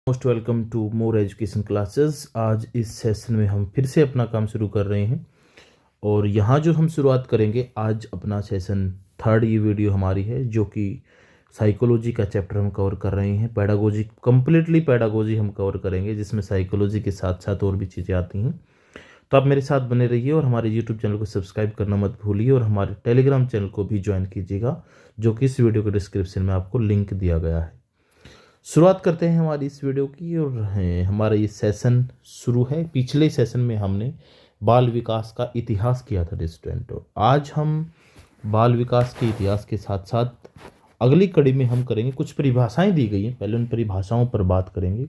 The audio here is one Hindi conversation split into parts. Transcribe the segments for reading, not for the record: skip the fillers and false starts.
Most welcome to more education classes. आज इस सेशन में हम फिर से अपना काम शुरू कर रहे हैं और यहाँ जो हम शुरुआत करेंगे आज अपना सेशन थर्ड ये वीडियो हमारी है जो कि साइकोलॉजी का चैप्टर हम कवर कर रहे हैं। पैडागोजी कंप्लीटली पैडागोजी हम कवर करेंगे जिसमें साइकोलॉजी के साथ साथ और भी चीज़ें आती हैं। तो आप मेरे साथ बने रहिए और हमारे यूट्यूब चैनल को सब्सक्राइब करना मत भूलिए और हमारे टेलीग्राम चैनल को भी ज्वाइन कीजिएगा जो कि इस वीडियो के डिस्क्रिप्शन में आपको लिंक दिया गया है। शुरुआत करते हैं हमारी इस वीडियो की और हमारा ये सेशन शुरू है। पिछले सेशन में हमने बाल विकास का इतिहास किया था स्टूडेंट, और आज हम बाल विकास के इतिहास के साथ साथ अगली कड़ी में हम करेंगे कुछ परिभाषाएं दी गई हैं। पहले उन परिभाषाओं पर बात करेंगे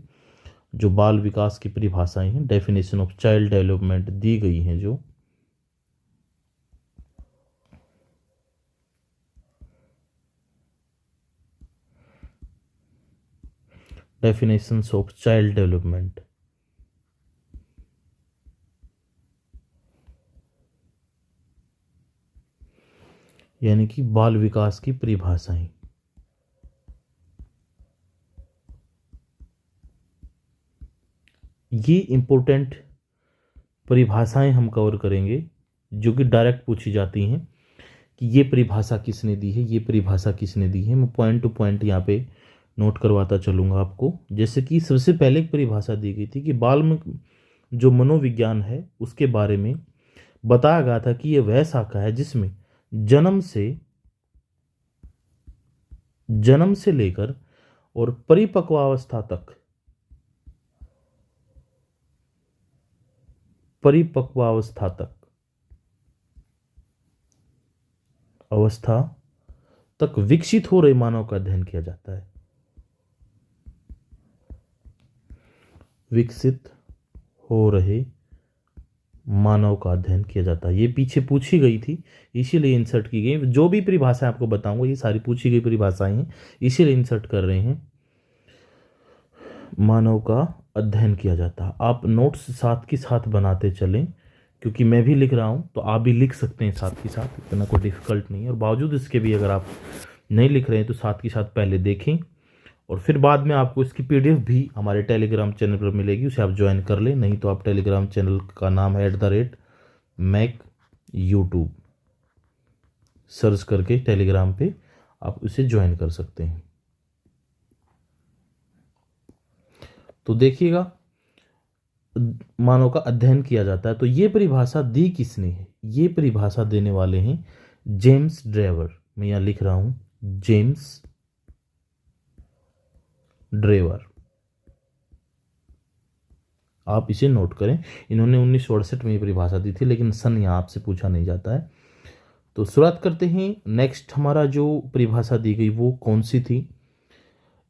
जो बाल विकास की परिभाषाएं हैं, डेफिनेशन ऑफ चाइल्ड डेवलपमेंट दी गई हैं जो डेफिनेशंस ऑफ चाइल्ड डेवलपमेंट। यानी कि बाल विकास की परिभाषाएं। ये इंपॉर्टेंट परिभाषाएं हम कवर करेंगे जो कि डायरेक्ट पूछी जाती हैं कि ये परिभाषा किसने दी है, ये परिभाषा किसने दी है। मैं पॉइंट टू पॉइंट यहाँ पे नोट करवाता चलूँगा आपको। जैसे कि सबसे पहले एक परिभाषा दी गई थी कि बाल में जो मनोविज्ञान है उसके बारे में बताया गया था कि ये वह शाखा है जिसमें जन्म से लेकर और परिपक्वावस्था तक अवस्था तक विकसित हो रहे मानव का अध्ययन किया जाता है। विकसित हो रहे मानव का अध्ययन किया जाता है। ये पीछे पूछी गई थी इसीलिए इंसर्ट की गई। जो भी परिभाषाएं आपको बताऊंगा ये सारी पूछी गई परिभाषाएं हैं, इसीलिए इंसर्ट कर रहे हैं। मानव का अध्ययन किया जाता है। आप नोट्स साथ के साथ बनाते चलें क्योंकि मैं भी लिख रहा हूँ तो आप भी लिख सकते हैं साथ के साथ, इतना कोई डिफिकल्ट नहीं है। और बावजूद इसके भी अगर आप नहीं लिख रहे हैं तो साथ के साथ पहले देखें और फिर बाद में आपको इसकी पीडीएफ भी हमारे टेलीग्राम चैनल पर मिलेगी, उसे आप ज्वाइन कर लें। नहीं तो आप टेलीग्राम चैनल का नाम है @मैक यूट्यूब सर्च करके टेलीग्राम पे आप उसे ज्वाइन कर सकते हैं। तो देखिएगा मानव का अध्ययन किया जाता है। तो ये परिभाषा दी किसने है? ये परिभाषा देने वाले हैं जेम्स ड्रेवर। मैं यहाँ लिख रहा हूं जेम्स ड्रेवर, आप इसे नोट करें। इन्होंने 1968 में ये परिभाषा दी थी लेकिन सन यहाँ आपसे पूछा नहीं जाता है। तो शुरुआत करते हैं। नेक्स्ट हमारा जो परिभाषा दी गई वो कौन सी थी?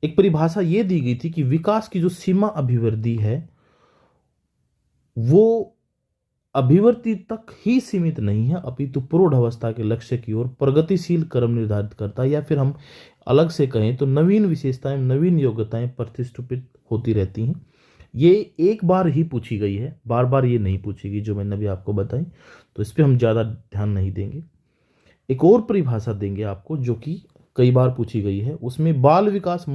एक परिभाषा ये दी गई थी कि विकास की जो सीमा अभिवृद्धि है वो अभिवृद्धि तक ही सीमित नहीं है अपितु प्रौढ़ अवस्था के लक्ष्य की ओर प्रगतिशील क्रम निर्धारित करता है, या फिर हम अलग से कहें तो नवीन विशेषताएं, नवीन योग्यताएं प्रतिष्ठित होती रहती हैं। ये एक बार ही पूछी गई है, बार बार ये नहीं पूछी गई जो मैंने अभी आपको बताई, तो इस पर हम ज़्यादा ध्यान नहीं देंगे। एक और परिभाषा देंगे आपको जो कि कई बार पूछी गई है। उसमें बाल विकास को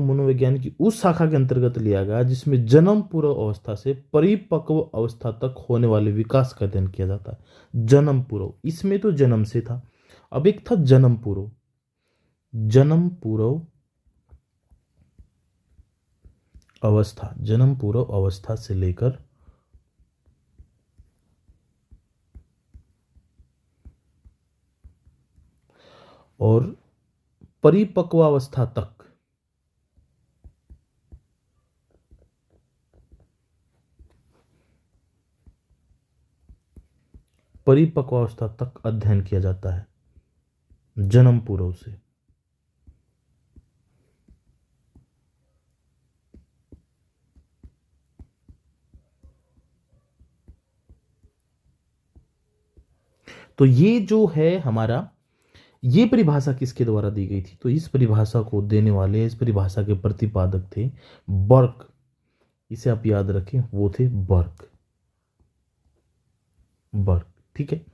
मनोविज्ञान की उस शाखा के अंतर्गत लिया गया जिसमें जन्म पूर्व अवस्था से परिपक्व अवस्था तक होने वाले विकास का अध्ययन किया जाता है। जन्म पूर्व, इसमें तो जन्म से था, अब एक था जन्म पूर्व। जन्म पूर्व अवस्था से लेकर और परिपक्वावस्था तक अध्ययन किया जाता है जन्म पूर्व से। तो ये जो है हमारा, ये परिभाषा किसके द्वारा दी गई थी? तो इस परिभाषा को देने वाले, इस परिभाषा के प्रतिपादक थे बर्क। इसे आप याद रखें, वो थे बर्क। ठीक है।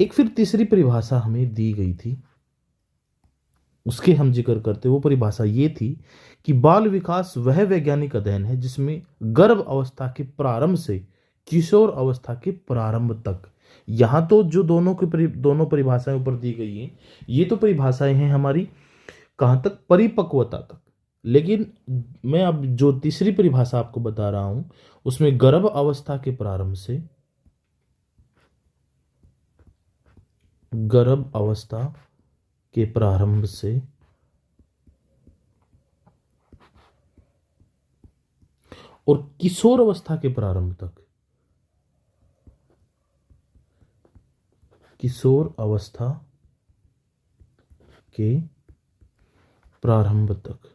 एक फिर तीसरी परिभाषा हमें दी गई थी उसके हम जिक्र करते, वो परिभाषा ये थी कि बाल विकास वह वैज्ञानिक अध्ययन है जिसमें गर्भ अवस्था के प्रारंभ से किशोर अवस्था के प्रारंभ तक, यहाँ तो जो दोनों परिभाषाएं ऊपर दी गई हैं, ये तो परिभाषाएं हैं हमारी कहाँ तक, परिपक्वता तक। लेकिन मैं अब जो तीसरी परिभाषा आपको बता रहा हूं, उसमें गर्भ अवस्था के प्रारंभ से, गर्भ अवस्था के प्रारंभ से और किशोर अवस्था के प्रारंभ तक, किशोर अवस्था के प्रारंभ तक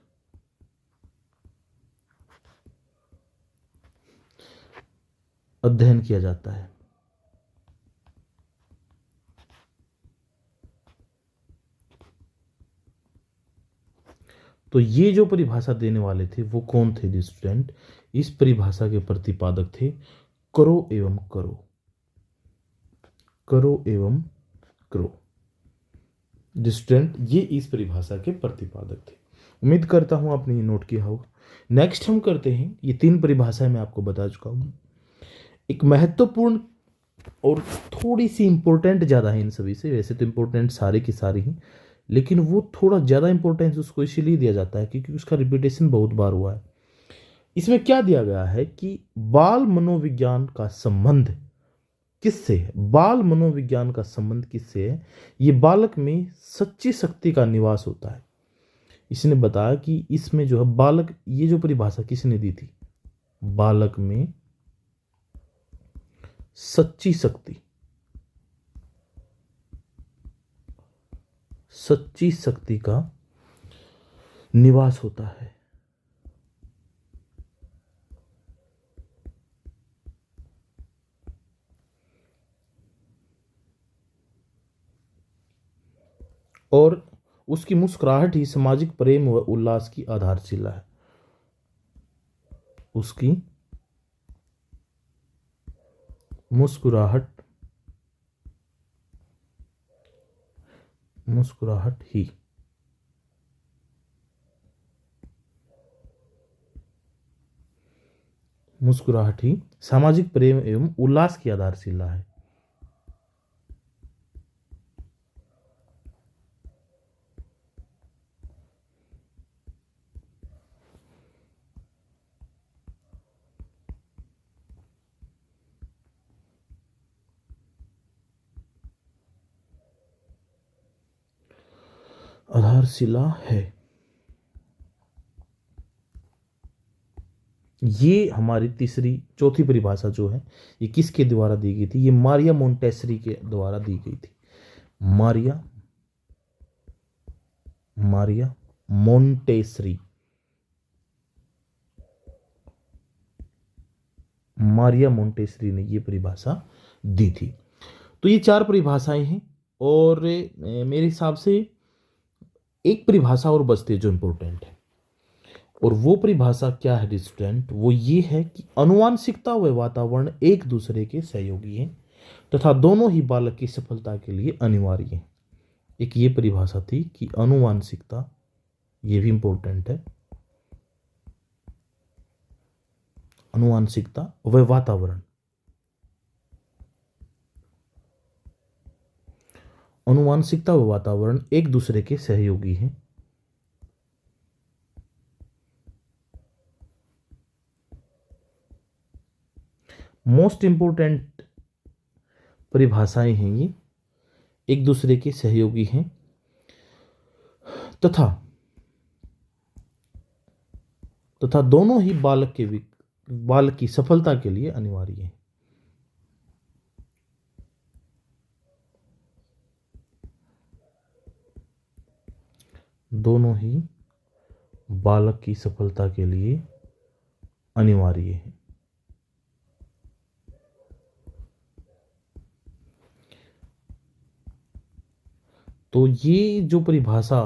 अध्ययन किया जाता है। तो ये जो परिभाषा देने वाले थे वो कौन थे स्टूडेंट? इस परिभाषा के प्रतिपादक थे करो एवं करो, करो एवं करो। स्टूडेंट ये इस परिभाषा के प्रतिपादक थे। उम्मीद करता हूं आपने ये नोट किया होगा। नेक्स्ट हम करते हैं, ये 3 परिभाषाएं मैं आपको बता चुका हूं। एक महत्वपूर्ण और थोड़ी सी इंपॉर्टेंट ज़्यादा है इन सभी से, वैसे तो इंपॉर्टेंट सारे की सारी हैं, लेकिन वो थोड़ा ज़्यादा इंपॉर्टेंस उसको इसीलिए दिया जाता है क्योंकि उसका रिपीटेशन बहुत बार हुआ है। इसमें क्या दिया गया है कि बाल मनोविज्ञान का संबंध किससे है? बाल मनोविज्ञान का संबंध किससे है? ये बालक में सच्ची शक्ति का निवास होता है। इसने बताया कि इसमें जो है बालक, ये जो परिभाषा किसने दी थी? बालक में सच्ची शक्ति, सच्ची शक्ति का निवास होता है। और उसकी मुस्कुराहट ही सामाजिक प्रेम व उल्लास की आधारशिला है। उसकी मुस्कुराहट, मुस्कुराहट ही सामाजिक प्रेम एवं उल्लास की आधारशिला है। आधारशिला है। ये हमारी चौथी परिभाषा जो है, ये किसके द्वारा दी गई थी? ये मारिया मोंटेसरी के द्वारा दी गई थी। मारिया मोंटेसरी, मारिया मोंटेसरी ने ये परिभाषा दी थी। तो ये 4 परिभाषाएं हैं और मेरे हिसाब से एक परिभाषा और बचती है जो इंपॉर्टेंट है, और वो परिभाषा क्या है स्टूडेंट? वो ये है कि अनुवांशिकता व वातावरण एक दूसरे के सहयोगी हैं तथा दोनों ही बालक की सफलता के लिए अनिवार्य हैं। एक ये परिभाषा थी कि अनुवांशिकता, ये भी इंपॉर्टेंट है, अनुवांशिकता व वातावरण, अनुवांशिकता व वातावरण एक दूसरे के सहयोगी हैं। मोस्ट इंपोर्टेंट परिभाषाएं हैं ये, एक दूसरे के सहयोगी हैं तथा दोनों ही बालक की सफलता के लिए अनिवार्य हैं। दोनों ही बालक की सफलता के लिए अनिवार्य है। तो ये जो परिभाषा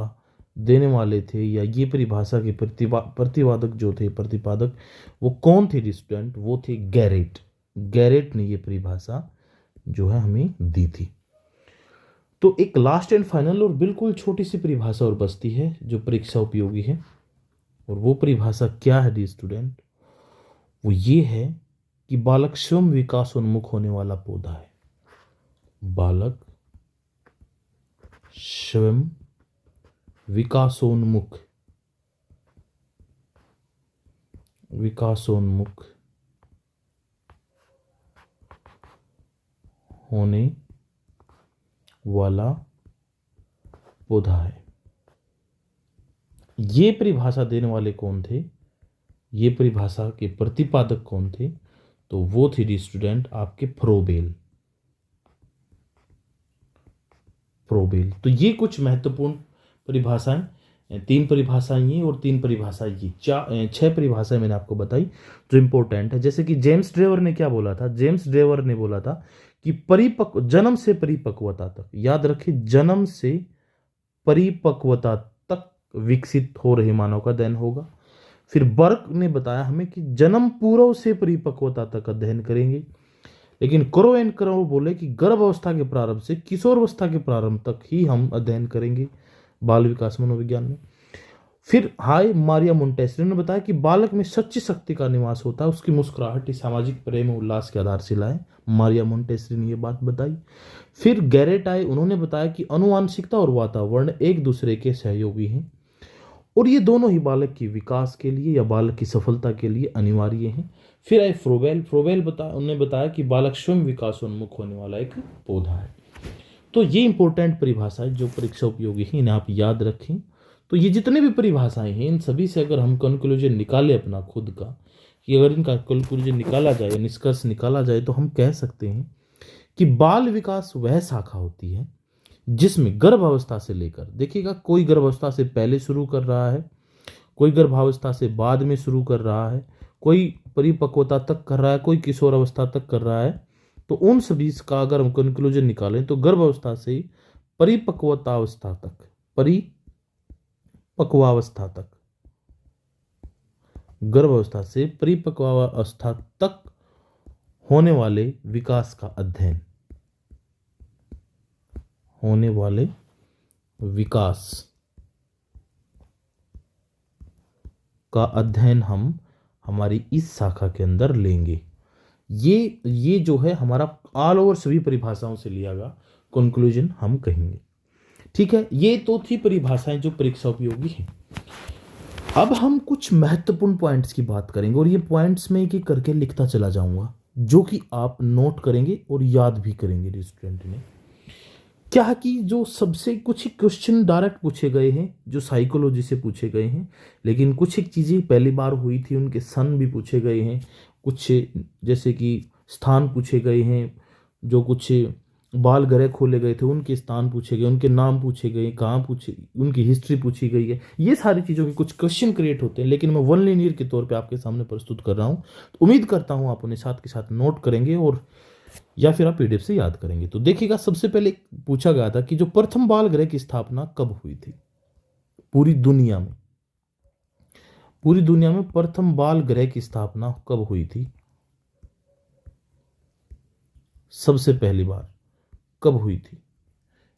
देने वाले थे, या ये परिभाषा के प्रतिपादक जो थे, प्रतिपादक वो कौन थे स्टूडेंट? वो थे गैरेट। गैरेट ने ये परिभाषा जो है हमें दी थी। तो एक लास्ट एंड फाइनल और बिल्कुल छोटी सी परिभाषा और बचती है जो परीक्षा उपयोगी है, और वो परिभाषा क्या है डी स्टूडेंट? वो ये है कि बालक स्वयं विकासोन्मुख होने वाला पौधा है। बालक स्वयं विकासोन्मुख होने वाला पौधा है। ये परिभाषा देने वाले कौन थे? ये परिभाषा के प्रतिपादक कौन थे? तो वो थे डी स्टूडेंट आपके फ्रोबेल। तो ये कुछ महत्वपूर्ण परिभाषाएं, 3 परिभाषाएं ये और 3 परिभाषाएं ये, 6 परिभाषाएं मैंने आपको बताई जो इंपॉर्टेंट है। जैसे कि जेम्स ड्रेवर ने क्या बोला था? जेम्स ड्रेवर ने बोला था कि जन्म से परिपक्वता तक, याद रखिए, जन्म से परिपक्वता तक विकसित हो रहे मानव का अध्ययन होगा। फिर बर्क ने बताया हमें कि जन्म पूर्व से परिपक्वता तक अध्ययन करेंगे। लेकिन करो एंड करो बोले कि गर्भ अवस्था के प्रारंभ से किशोर अवस्था के प्रारंभ तक ही हम अध्ययन करेंगे बाल विकास मनोविज्ञान में। फिर मारिया मोंटेसरी ने बताया कि बालक में सच्ची शक्ति का निवास होता है, उसकी मुस्कुराहट सामाजिक प्रेम और उल्लास की आधारशिला है। मारिया मोंटेसरी ने यह बात बताई। फिर गैरेट आए, उन्होंने बताया कि आनुवंशिकता और वातावरण एक दूसरे के सहयोगी हैं और ये दोनों ही बालक के विकास के लिए या बालक की सफलता के लिए अनिवार्य हैं। फिर आए फ्रोबेल। उन्होंने बताया कि बालक स्वयं विकासोन्मुख होने वाला एक पौधा है। तो ये इंपॉर्टेंट परिभाषाएं जो परीक्षा उपयोगी है, इन्हें आप याद रखें। तो ये जितने भी परिभाषाएं हैं, इन सभी से अगर हम कंक्लूजन निकाले अपना खुद का, कि अगर इनका कंक्लूजन निकाला जाए, निष्कर्ष निकाला जाए, तो हम कह सकते हैं कि बाल विकास वह शाखा होती है जिसमें गर्भावस्था से लेकर, देखिएगा, कोई गर्भावस्था से पहले शुरू कर रहा है, कोई गर्भावस्था से बाद में शुरू कर रहा है, कोई परिपक्वता तक कर रहा है, कोई किशोर अवस्था तक कर रहा है। तो उन सभी का अगर हम कंक्लूजन निकालें तो गर्भावस्था से परिपक्वावस्था तक, गर्भावस्था से परिपक्वावस्था तक होने वाले विकास का अध्ययन, होने वाले विकास का अध्ययन हम हमारी इस शाखा के अंदर लेंगे। ये जो है हमारा ऑल ओवर सभी परिभाषाओं से लिया गया कंक्लूजन हम कहेंगे। ठीक है, ये तो थी परिभाषाएं जो परीक्षा उपयोगी हैं। अब हम कुछ महत्वपूर्ण पॉइंट्स की बात करेंगे और ये पॉइंट्स में एक एक करके लिखता चला जाऊंगा, जो कि आप नोट करेंगे और याद भी करेंगे। स्टूडेंट ने क्या कि जो सबसे कुछ क्वेश्चन डायरेक्ट पूछे गए हैं जो साइकोलॉजी से पूछे गए हैं, लेकिन कुछ एक चीज़ें पहली बार हुई थी, उनके सन भी पूछे गए हैं, कुछ जैसे कि स्थान पूछे गए हैं, जो कुछ बाल गृह खोले गए थे उनके स्थान पूछे गए, उनके नाम पूछे गए, कहाँ पूछे, उनकी हिस्ट्री पूछी गई है। ये सारी चीज़ों के कुछ क्वेश्चन क्रिएट होते हैं, लेकिन मैं वन लिनियर के तौर पे आपके सामने प्रस्तुत कर रहा हूँ। तो उम्मीद करता हूँ आप उन्हें साथ के साथ नोट करेंगे और या फिर आप पीडीएफ से याद करेंगे। तो देखिएगा, सबसे पहले पूछा गया था कि जो प्रथम बाल गृह की स्थापना कब हुई थी पूरी दुनिया में? पूरी दुनिया में प्रथम बाल गृह की स्थापना कब हुई थी? सबसे पहली बार कब हुई थी?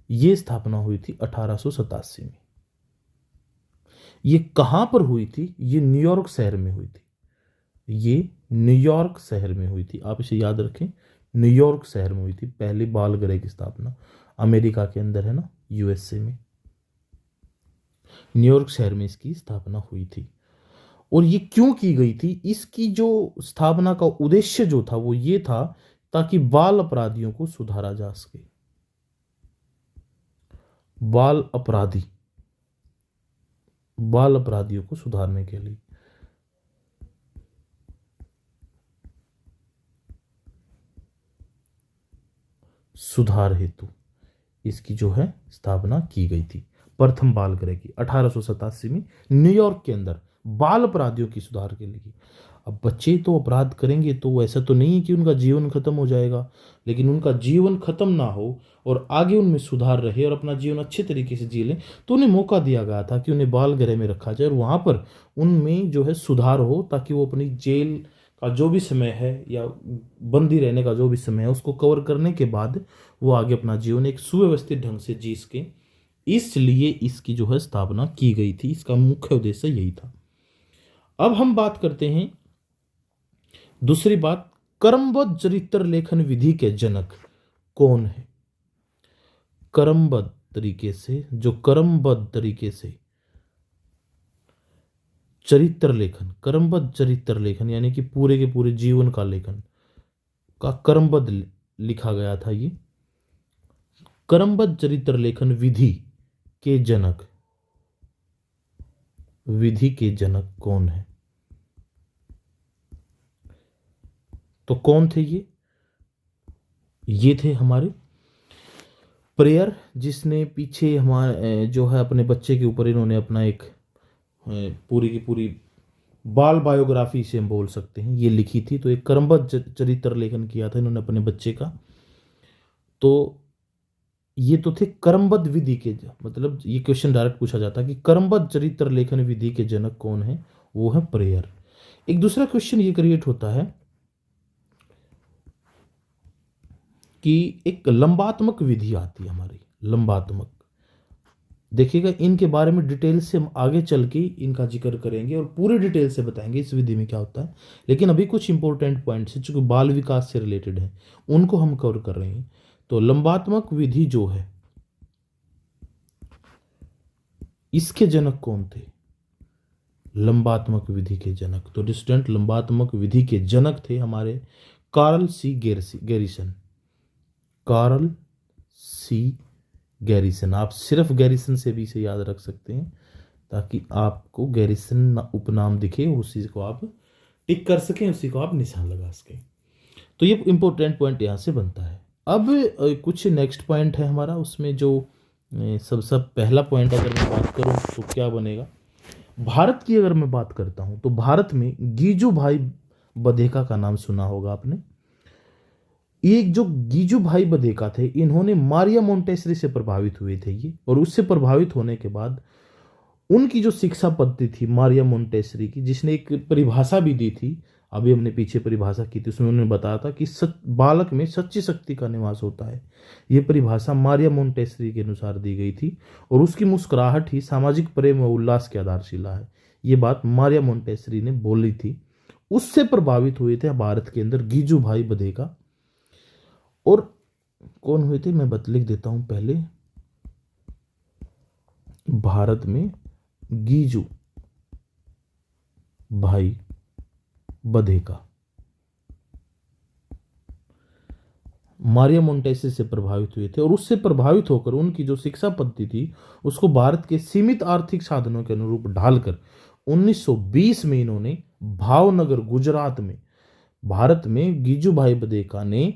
ये स्थापना हुई थी 1887 में। ये कहां पर हुई थी? ये न्यूयॉर्क शहर में हुई थी। ये न्यूयॉर्क शहर में हुई थी, आप इसे याद रखें। न्यूयॉर्क शहर में हुई थी पहली बाल गृह की स्थापना। अमेरिका के अंदर है ना, यूएसए में, न्यूयॉर्क शहर में इसकी स्थापना हुई थी। और ये क्यों की गई थी? इसकी जो स्थापना का उद्देश्य जो था वो ये था ताकि बाल अपराधियों को सुधारा जा सके। बाल अपराधियों को सुधारने के लिए सुधार हेतु इसकी जो है स्थापना की गई थी। प्रथम बाल गृह की 1887 में न्यूयॉर्क के अंदर बाल अपराधियों की सुधार के लिए। अब बच्चे तो अपराध करेंगे तो ऐसा तो नहीं है कि उनका जीवन खत्म हो जाएगा, लेकिन उनका जीवन खत्म ना हो और आगे उनमें सुधार रहे और अपना जीवन अच्छे तरीके से जी लें, तो उन्हें मौका दिया गया था कि उन्हें बाल गृह में रखा जाए और वहाँ पर उनमें जो है सुधार हो, ताकि वो अपनी जेल का जो भी समय है या बंदी रहने का जो भी समय है उसको कवर करने के बाद वो आगे अपना जीवन एक सुव्यवस्थित ढंग से जी सके, इसलिए इसकी जो है स्थापना की गई थी। इसका मुख्य उद्देश्य यही था। अब हम बात करते हैं दूसरी बात, कर्मबद्ध चरित्र लेखन विधि के जनक कौन है। कर्मबद्ध तरीके से, जो कर्मबद्ध तरीके से चरित्र लेखन, कर्मबद्ध चरित्र लेखन यानी कि पूरे के पूरे जीवन का लेखन का कर्मबद्ध लिखा गया था। ये कर्मबद्ध चरित्र लेखन विधि के जनक, विधि के जनक कौन है, तो कौन थे ये थे हमारे प्रेयर, जिसने पीछे हमारे जो है अपने बच्चे के ऊपर इन्होंने अपना एक पूरी की पूरी बाल बायोग्राफी से हम बोल सकते हैं ये लिखी थी। तो एक कर्मबद्ध चरित्र लेखन किया था इन्होंने अपने बच्चे का। तो ये तो थे कर्मबद्ध विधि के, मतलब ये क्वेश्चन डायरेक्ट पूछा जाता है कि कर्मबद्ध चरित्र लेखन विधि के जनक कौन है, वो है प्रेयर। एक दूसरा क्वेश्चन ये क्रिएट होता है कि एक लंबात्मक विधि आती है हमारी, लंबात्मक। देखिएगा इनके बारे में डिटेल से हम आगे चल के इनका जिक्र करेंगे और पूरे डिटेल से बताएंगे इस विधि में क्या होता है, लेकिन अभी कुछ इंपॉर्टेंट पॉइंट्स हैं जो बाल विकास से रिलेटेड है उनको हम कवर कर रहे हैं। तो लंबात्मक विधि जो है इसके जनक कौन थे, लंबात्मक विधि के जनक। तो डिस्टेंट लंबात्मक विधि के जनक थे हमारे कार्ल सी गैरिसन, कार्ल सी गैरिसन। आप सिर्फ गैरिसन से भी इसे याद रख सकते हैं ताकि आपको गैरिसन उपनाम दिखे, उसी को आप टिक कर सकें, उसी को आप निशान लगा सकें। तो ये इंपॉर्टेंट पॉइंट यहाँ से बनता है। अब कुछ नेक्स्ट पॉइंट है हमारा, उसमें जो सबसे पहला पॉइंट अगर मैं बात करूँ तो क्या बनेगा, भारत की अगर मैं बात करता हूँ तो भारत में गीजू भाई बधेका का नाम सुना होगा आपने। एक जो गीजू भाई बधेका थे इन्होंने मारिया मोंटेसरी से प्रभावित हुए थे ये, और उससे प्रभावित होने के बाद उनकी जो शिक्षा पद्धति थी मारिया मोंटेसरी की, जिसने एक परिभाषा भी दी थी, अभी हमने पीछे परिभाषा की थी उसमें उन्होंने बताया था कि बालक में सच्ची शक्ति का निवास होता है। ये परिभाषा मारिया मोंटेसरी के अनुसार दी गई थी और उसकी मुस्कुराहट ही सामाजिक प्रेम व उल्लास की आधारशिला है। ये बात मारिया मोंटेसरी ने बोली थी। उससे प्रभावित हुए थे भारत के अंदर गीजू भाई बधेका। और कौन हुए थे मैं लिख देता हूं पहले, भारत में गीजू भाई बधेका मारिया मोंटेसरी से प्रभावित हुए थे और उससे प्रभावित होकर उनकी जो शिक्षा पद्धति थी उसको भारत के सीमित आर्थिक साधनों के अनुरूप ढालकर 1920 में इन्होंने भावनगर गुजरात में, भारत में गीजू भाई बधेका ने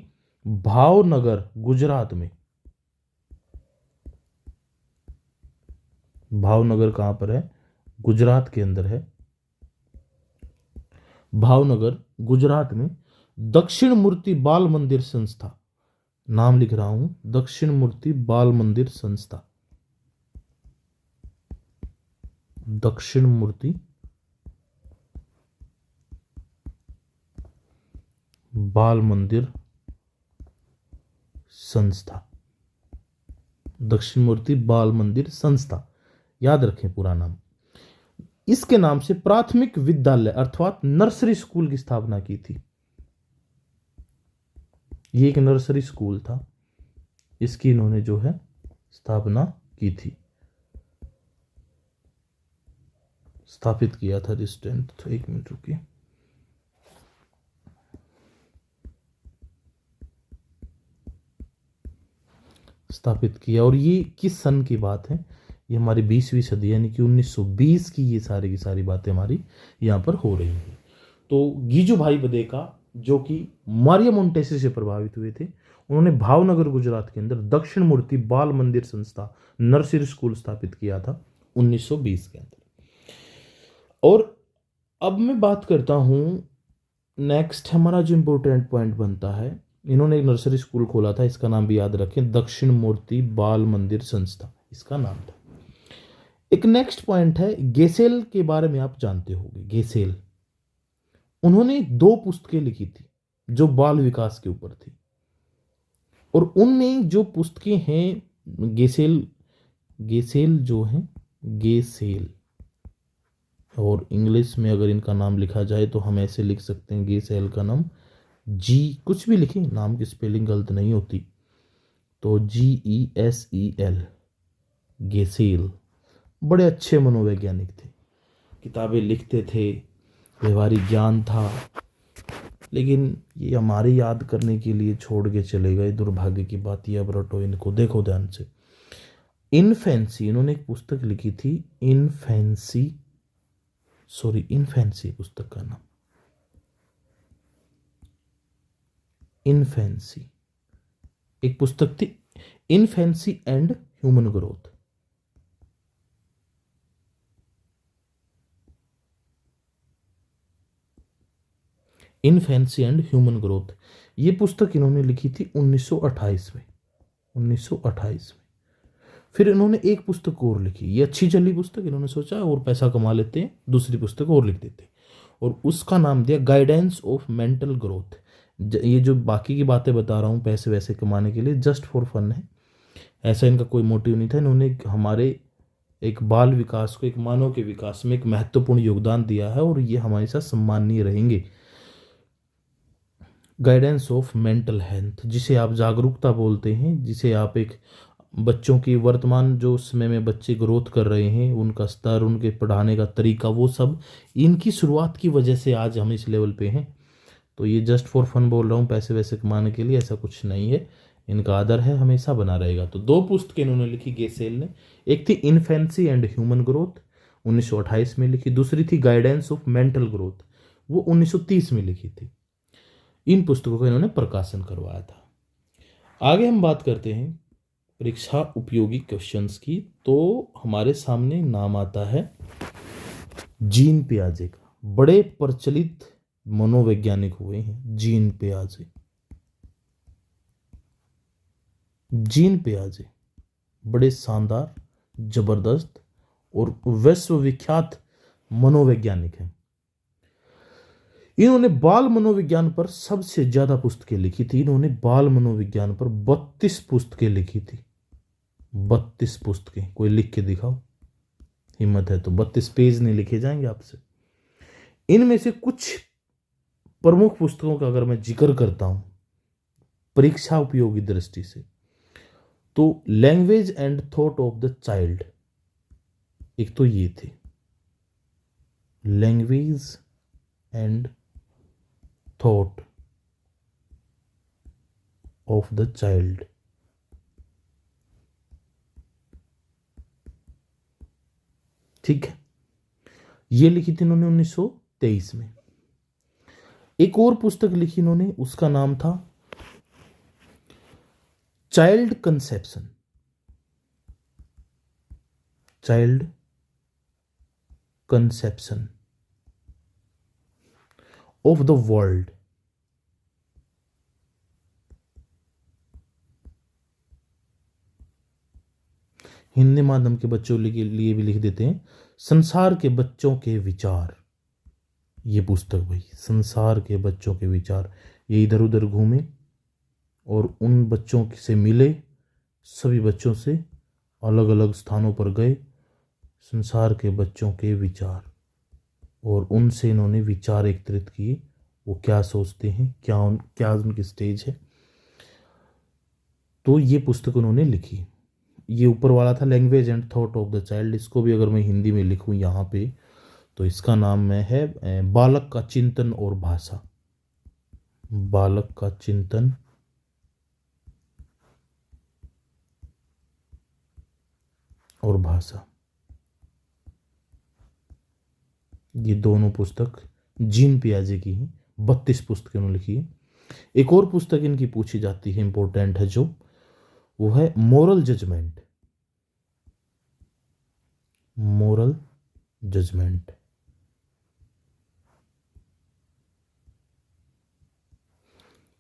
भावनगर गुजरात में, भावनगर कहां पर है, गुजरात के अंदर है, भावनगर गुजरात में दक्षिण मूर्ति बाल मंदिर संस्था, नाम लिख रहा हूं, दक्षिण मूर्ति बाल मंदिर संस्था, दक्षिण मूर्ति बाल मंदिर संस्था, दक्षिण मूर्ति बाल मंदिर संस्था, याद रखें पूरा नाम। इसके नाम से प्राथमिक विद्यालय अर्थात नर्सरी स्कूल की स्थापना की थी। ये एक नर्सरी स्कूल था, इसकी इन्होंने जो है स्थापना की थी, स्थापित किया था। डिस्टेंट तो एक मिनट रुकिए, स्थापित किया। और ये किस सन की बात है, ये हमारी 20वीं सदी यानी कि 1920 की ये सारी की सारी बातें हमारी यहाँ पर हो रही हैं। तो गीजू भाई बधेका जो कि मारिया मोंटेसरी से प्रभावित हुए थे, उन्होंने भावनगर गुजरात के अंदर दक्षिण मूर्ति बाल मंदिर संस्था नर्सरी स्कूल स्थापित किया था 1920 के अंदर। और अब मैं बात करता हूँ नेक्स्ट, हमारा जो इंपॉर्टेंट पॉइंट बनता है, इन्होंने एक नर्सरी स्कूल खोला था, इसका नाम भी याद रखें, दक्षिण मूर्ति बाल मंदिर संस्था इसका नाम था। एक नेक्स्ट पॉइंट है गेसेल के बारे में आप जानते होंगे, गेसेल उन्होंने 2 पुस्तकें लिखी थी जो बाल विकास के ऊपर थी, और उनमें जो पुस्तकें हैं गेसेल, गेसेल जो है, गेसेल, और इंग्लिश में अगर इनका नाम लिखा जाए तो हम ऐसे लिख सकते हैं गेसेल का नाम, जी कुछ भी लिखें, नाम की स्पेलिंग गलत नहीं होती, तो GESEL, गेसेल। बड़े अच्छे मनोवैज्ञानिक थे, किताबें लिखते थे, व्यवहारिक ज्ञान था, लेकिन ये हमारे याद करने के लिए छोड़ के चले गए। दुर्भाग्य की बात, ये अब रटो इनको, देखो ध्यान से। इनफेंसी, इन्होंने एक पुस्तक लिखी थी, इनफेंसी, सॉरी इनफेंसी पुस्तक का नाम, इनफेंसी। एक पुस्तक थी infancy and human growth. Infancy and human growth, ये पुस्तक इन्होंने लिखी थी 1928 में, 1928 में। फिर इन्होंने एक पुस्तक और लिखी, ये अच्छी चली पुस्तक, इन्होंने सोचा और पैसा कमा लेते हैं, दूसरी पुस्तक और लिख देते हैं, और उसका नाम दिया गाइडेंस ऑफ मेंटल ग्रोथ। ये जो बाकी की बातें बता रहा हूँ पैसे वैसे कमाने के लिए, जस्ट फॉर फन है, ऐसा इनका कोई मोटिव नहीं था। इन्होंने हमारे एक बाल विकास को, एक मानव के विकास में एक महत्वपूर्ण योगदान दिया है, और ये हमारे साथ सम्माननीय रहेंगे। गाइडेंस ऑफ मेंटल हेल्थ, जिसे आप जागरूकता बोलते हैं, जिसे आप एक बच्चों की वर्तमान जो समय में बच्चे ग्रोथ कर रहे हैं, उनका स्तर, उनके पढ़ाने का तरीका, वो सब इनकी शुरुआत की वजह से आज हम इस लेवल पे हैं। तो ये जस्ट फॉर फन बोल रहा हूँ, पैसे वैसे कमाने के लिए, ऐसा कुछ नहीं है। इनका आदर है, हमेशा बना रहेगा। तो 2 पुस्तकें इन्होंने लिखी गेसेल ने, एक थी इन्फेंसी एंड ह्यूमन ग्रोथ, 1928 में लिखी, दूसरी थी गाइडेंस ऑफ मेंटल ग्रोथ, वो 1930 में लिखी थी। इन पुस्तकों का इन्होंने प्रकाशन करवाया था। आगे हम बात करते हैं परीक्षा उपयोगी क्वेश्चंस की। तो हमारे सामने नाम आता है जीन पियाजे का, बड़े प्रचलित मनोवैज्ञानिक हुए हैं जीन पियाजे। जीन पियाजे बड़े शानदार, जबरदस्त और विश्वविख्यात मनोवैज्ञानिक हैं। इन्होंने बाल मनोविज्ञान पर सबसे ज्यादा पुस्तकें लिखी थी। इन्होंने बाल मनोविज्ञान पर 32 पुस्तकें लिखी थी, 32 पुस्तकें। कोई लिख के दिखाओ, हिम्मत है तो। 32 पेज नहीं लिखे जाएंगे आपसे। इनमें से कुछ प्रमुख पुस्तकों का अगर मैं जिक्र करता हूं परीक्षा उपयोगी दृष्टि से, तो language and thought of the child, एक तो ये थी language and thought of the child, ठीक है, ये लिखी थी इन्होंने 1923 में। एक और पुस्तक लिखी इन्होंने, उसका नाम था child conception, child conception of the world. Hindi माध्यम के बच्चों के लिए भी लिख देते हैं संसार के बच्चों के विचार। ये पुस्तक भाई, संसार के बच्चों के विचार, ये इधर उधर घूमे और उन बच्चों से मिले, सभी बच्चों से अलग अलग स्थानों पर गए, संसार के बच्चों के विचार, और उनसे इन्होंने विचार एकत्रित किए, वो क्या सोचते हैं, क्या उनकी स्टेज है। तो ये पुस्तक उन्होंने लिखी। ये ऊपर वाला था language and thought of the child. इसको भी अगर मैं हिंदी में लिखूं यहाँ पे, तो इसका नाम में है बालक का चिंतन और भाषा, बालक का चिंतन और भाषा। ये दोनों पुस्तक जीन पियाजे की हैं, 32 पुस्तकें उन्होंने लिखी है। एक और पुस्तक इनकी पूछी जाती है, इंपॉर्टेंट है जो, वो है मोरल जजमेंट, मोरल जजमेंट।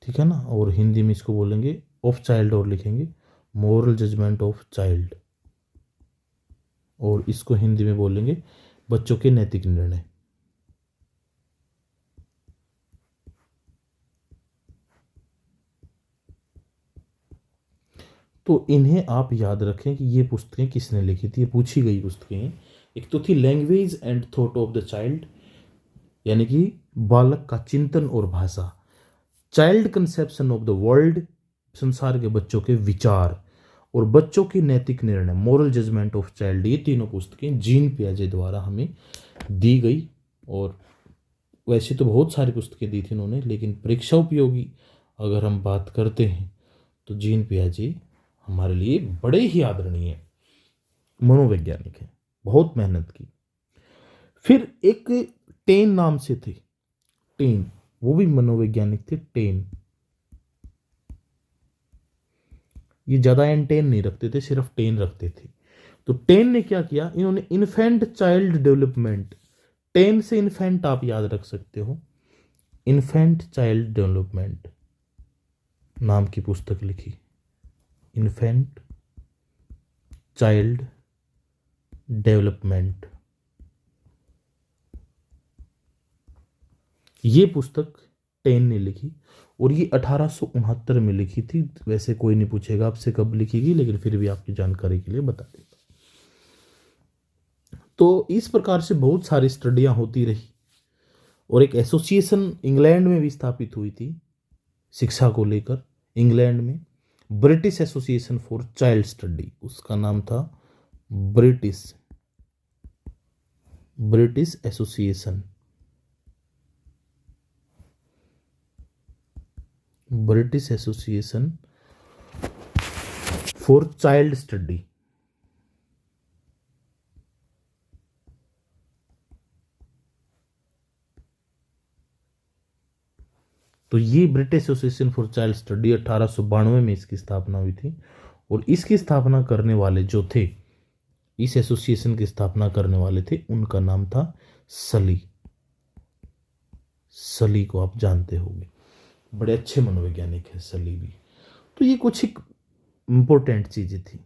ठीक है ना, और हिंदी में इसको बोलेंगे ऑफ चाइल्ड, और लिखेंगे मोरल जजमेंट ऑफ चाइल्ड, और इसको हिंदी में बोलेंगे बच्चों के नैतिक निर्णय। तो इन्हें आप याद रखें कि ये पुस्तकें किसने लिखी थी, ये पूछी गई पुस्तकें हैं। एक तो थी language and thought of the child, यानी कि बालक का चिंतन और भाषा, child conception of the world, संसार के बच्चों के विचार, और बच्चों की नैतिक निर्णय, मोरल जजमेंट ऑफ चाइल्ड। ये तीनों पुस्तकें जीन पियाजे द्वारा हमें दी गई। और वैसे तो बहुत सारी पुस्तकें दी थी उन्होंने, लेकिन परीक्षा उपयोगी अगर हम बात करते हैं तो जीन पियाजे हमारे लिए बड़े ही आदरणीय मनोवैज्ञानिक हैं, बहुत मेहनत की। फिर एक टेन नाम से थे, टेन, वो भी मनोवैज्ञानिक थे। टेन ये ज़्यादा एंटेन नहीं रखते थे, सिर्फ टेन रखते थे। तो टेन ने क्या किया, इन्होंने इन्फेंट चाइल्ड डेवलपमेंट, टेन से इन्फेंट आप याद रख सकते हो, इन्फेंट चाइल्ड डेवलपमेंट नाम की पुस्तक लिखी। इन्फेंट चाइल्ड डेवलपमेंट, ये पुस्तक टेन ने लिखी और ये 1869 में लिखी थी। वैसे कोई नहीं पूछेगा आपसे कब लिखी गई, लेकिन फिर भी आपकी जानकारी के लिए बता देता। तो इस प्रकार से बहुत सारी स्टडियां होती रही और एक एसोसिएशन इंग्लैंड में भी स्थापित हुई थी शिक्षा को लेकर। इंग्लैंड में British association for child study, उसका नाम था British British association, British association for child study. तो ये British association for child study 1892 में इसकी स्थापना हुई थी। और इसकी स्थापना करने वाले जो थे, इस एसोसिएशन की स्थापना करने वाले थे, उनका नाम था सली। सली को आप जानते होंगे, बड़े अच्छे मनोवैज्ञानिक है सली भी। तो ये कुछ एक इम्पोर्टेंट चीजें थी।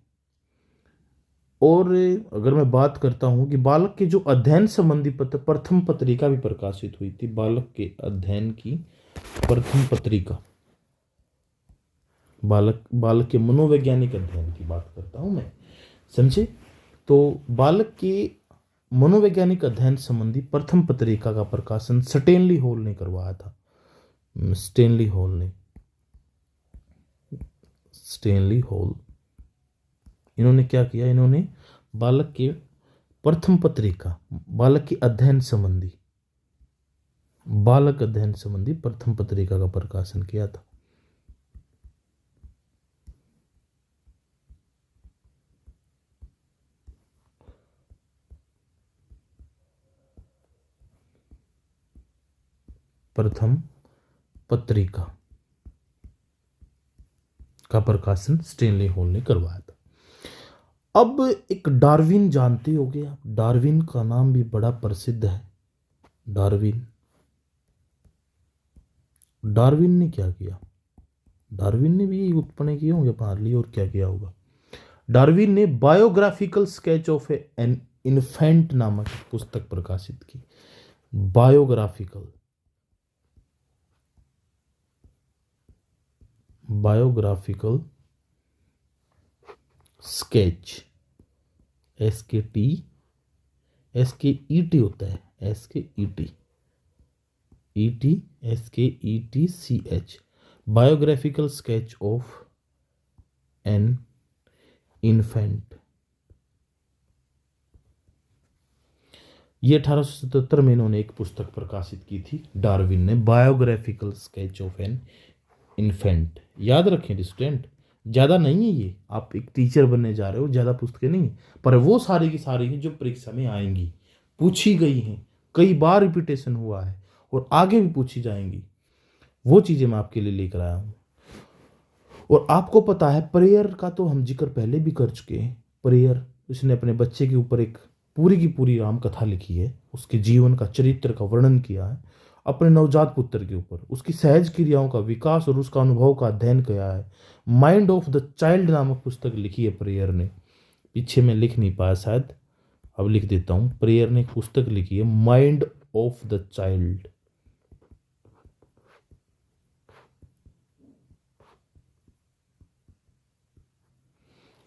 और अगर मैं बात करता हूं कि बालक के जो अध्ययन संबंधी प्रथम पत्रिका भी प्रकाशित हुई थी, बालक के अध्ययन की प्रथम पत्रिका, बालक के मनोवैज्ञानिक अध्ययन की बात करता हूं मैं, समझे। तो बालक के मनोवैज्ञानिक अध्ययन संबंधी प्रथम पत्रिका का प्रकाशन स्टेनली हॉल ने करवाया था। स्टेनली हॉल इन्होंने क्या किया, इन्होंने बालक के प्रथम पत्रिका, बालक के अध्ययन संबंधी, बालक अध्ययन संबंधी प्रथम पत्रिका का प्रकाशन किया था। प्रथम पत्रिका का प्रकाशन स्टेनली हॉल ने करवाया था। अब एक डार्विन जानते होगे आप, डार्विन का नाम भी बड़ा प्रसिद्ध है। डार्विन ने क्या किया, डार्विन ने भी यही उत्पन्न किए होंगे पार्ली, और क्या किया होगा। डार्विन ने biographical sketch of an infant नामक पुस्तक प्रकाशित की। बायोग्राफिकल स्केच, SKET होता है, SKETCH, biographical sketch of an infant. ये 1877 में इन्होंने एक पुस्तक प्रकाशित की थी, डार्विन ने, biographical sketch of an infant. याद रखें स्टूडेंट, ज़्यादा नहीं है ये, आप एक टीचर बनने जा रहे हो, ज़्यादा पुस्तकें नहीं, पर वो सारी की सारी हैं जो परीक्षा में आएंगी, पूछी गई हैं, कई बार रिपीटेशन हुआ है और आगे भी पूछी जाएंगी, वो चीज़ें मैं आपके लिए लेकर आया हूँ। और आपको पता है प्रेयर का तो हम जिक्र पहले भी कर चुके हैं। प्रेयर, उसने अपने बच्चे के ऊपर एक पूरी की पूरी राम कथा लिखी है, उसके जीवन का, चरित्र का वर्णन किया है, अपने नवजात पुत्र के ऊपर उसकी सहज क्रियाओं का विकास और उसका अनुभव का अध्ययन किया है। माइंड ऑफ द चाइल्ड नामक पुस्तक लिखी है प्रेयर ने, पीछे मैं लिख नहीं पाया शायद, अब लिख देता हूँ। प्रेयर ने एक पुस्तक लिखी है, माइंड ऑफ द चाइल्ड।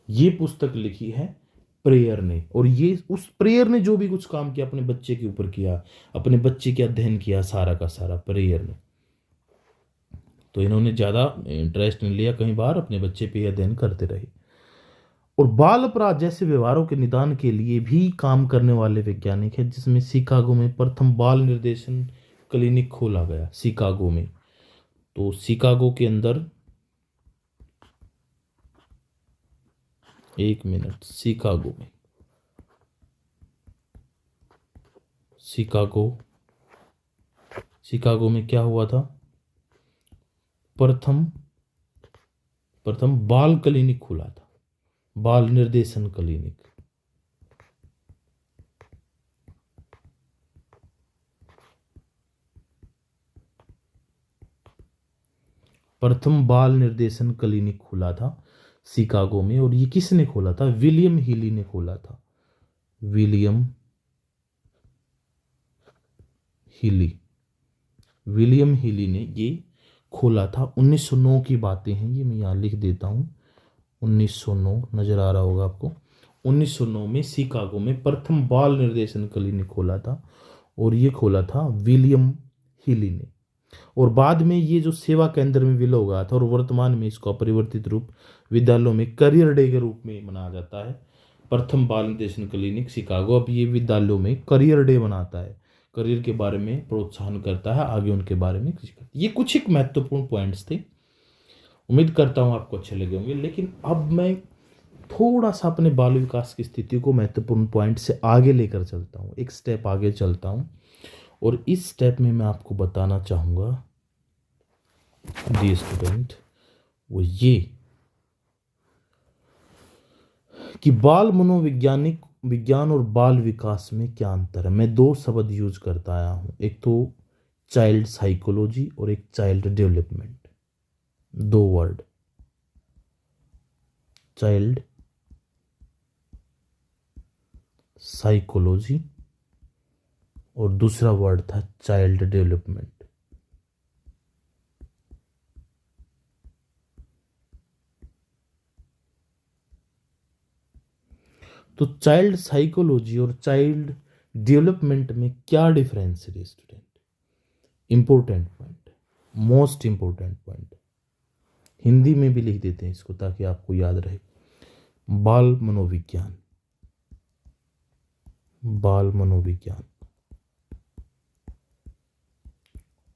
ये पुस्तक लिखी है प्रेयर ने, और ये उस प्रेयर ने जो भी कुछ काम किया अपने बच्चे के ऊपर किया, अपने बच्चे के अध्ययन किया, सारा का सारा प्रेयर ने। तो इन्होंने ज़्यादा इंटरेस्ट नहीं लिया, कई बार अपने बच्चे पे अध्ययन करते रहे। और बाल अपराध जैसे व्यवहारों के निदान के लिए भी काम करने वाले वैज्ञानिक है, जिसमें शिकागो में प्रथम बाल निर्देशन क्लिनिक खोला गया, शिकागो में। तो शिकागो के अंदर, एक मिनट, शिकागो में, शिकागो में क्या हुआ था? प्रथम बाल क्लिनिक खुला था, बाल निर्देशन क्लिनिक। प्रथम बाल निर्देशन क्लिनिक खुला था शिकागो में, और ये किसने खोला था? विलियम हीली ने खोला था। विलियम हीली ने ये खोला था। 1909 की बातें हैं ये, मैं यहाँ लिख देता हूँ। 1909 नजर आ रहा होगा आपको। 1909 में शिकागो में प्रथम बाल निर्देशन क्लिनिक खोला था, और ये खोला था विलियम हीली ने। और बाद में ये जो सेवा केंद्र में विलय हो गया था, और वर्तमान में इसको अपरिवर्तित रूप विद्यालयों में करियर डे के रूप में मनाया जाता है। प्रथम बाल निर्देशन क्लिनिक शिकागो अब ये विद्यालयों में करियर डे मनाता है, करियर के बारे में प्रोत्साहन करता है, आगे उनके बारे में। ये कुछ एक महत्वपूर्ण पॉइंट्स थे, उम्मीद करता हूँ आपको अच्छे लगे होंगे। लेकिन अब मैं थोड़ा सा अपने बाल विकास की स्थिति को महत्वपूर्ण पॉइंट से आगे लेकर चलता हूँ, एक स्टेप आगे चलता हूँ। और इस स्टेप में मैं आपको बताना चाहूँगा डियर स्टूडेंट, वो ये कि बाल मनोवैज्ञानिक विज्ञान और बाल विकास में क्या अंतर है। मैं दो शब्द यूज करता आया हूँ, एक तो चाइल्ड साइकोलॉजी और एक चाइल्ड डेवलपमेंट। दो वर्ड, चाइल्ड साइकोलॉजी और दूसरा वर्ड था चाइल्ड डेवलपमेंट। तो चाइल्ड साइकोलॉजी और चाइल्ड डेवलपमेंट में क्या डिफरेंस है student? Important point, most important point. Hindi में भी लिख देते हैं इसको ताकि आपको याद रहे। बाल मनोविज्ञान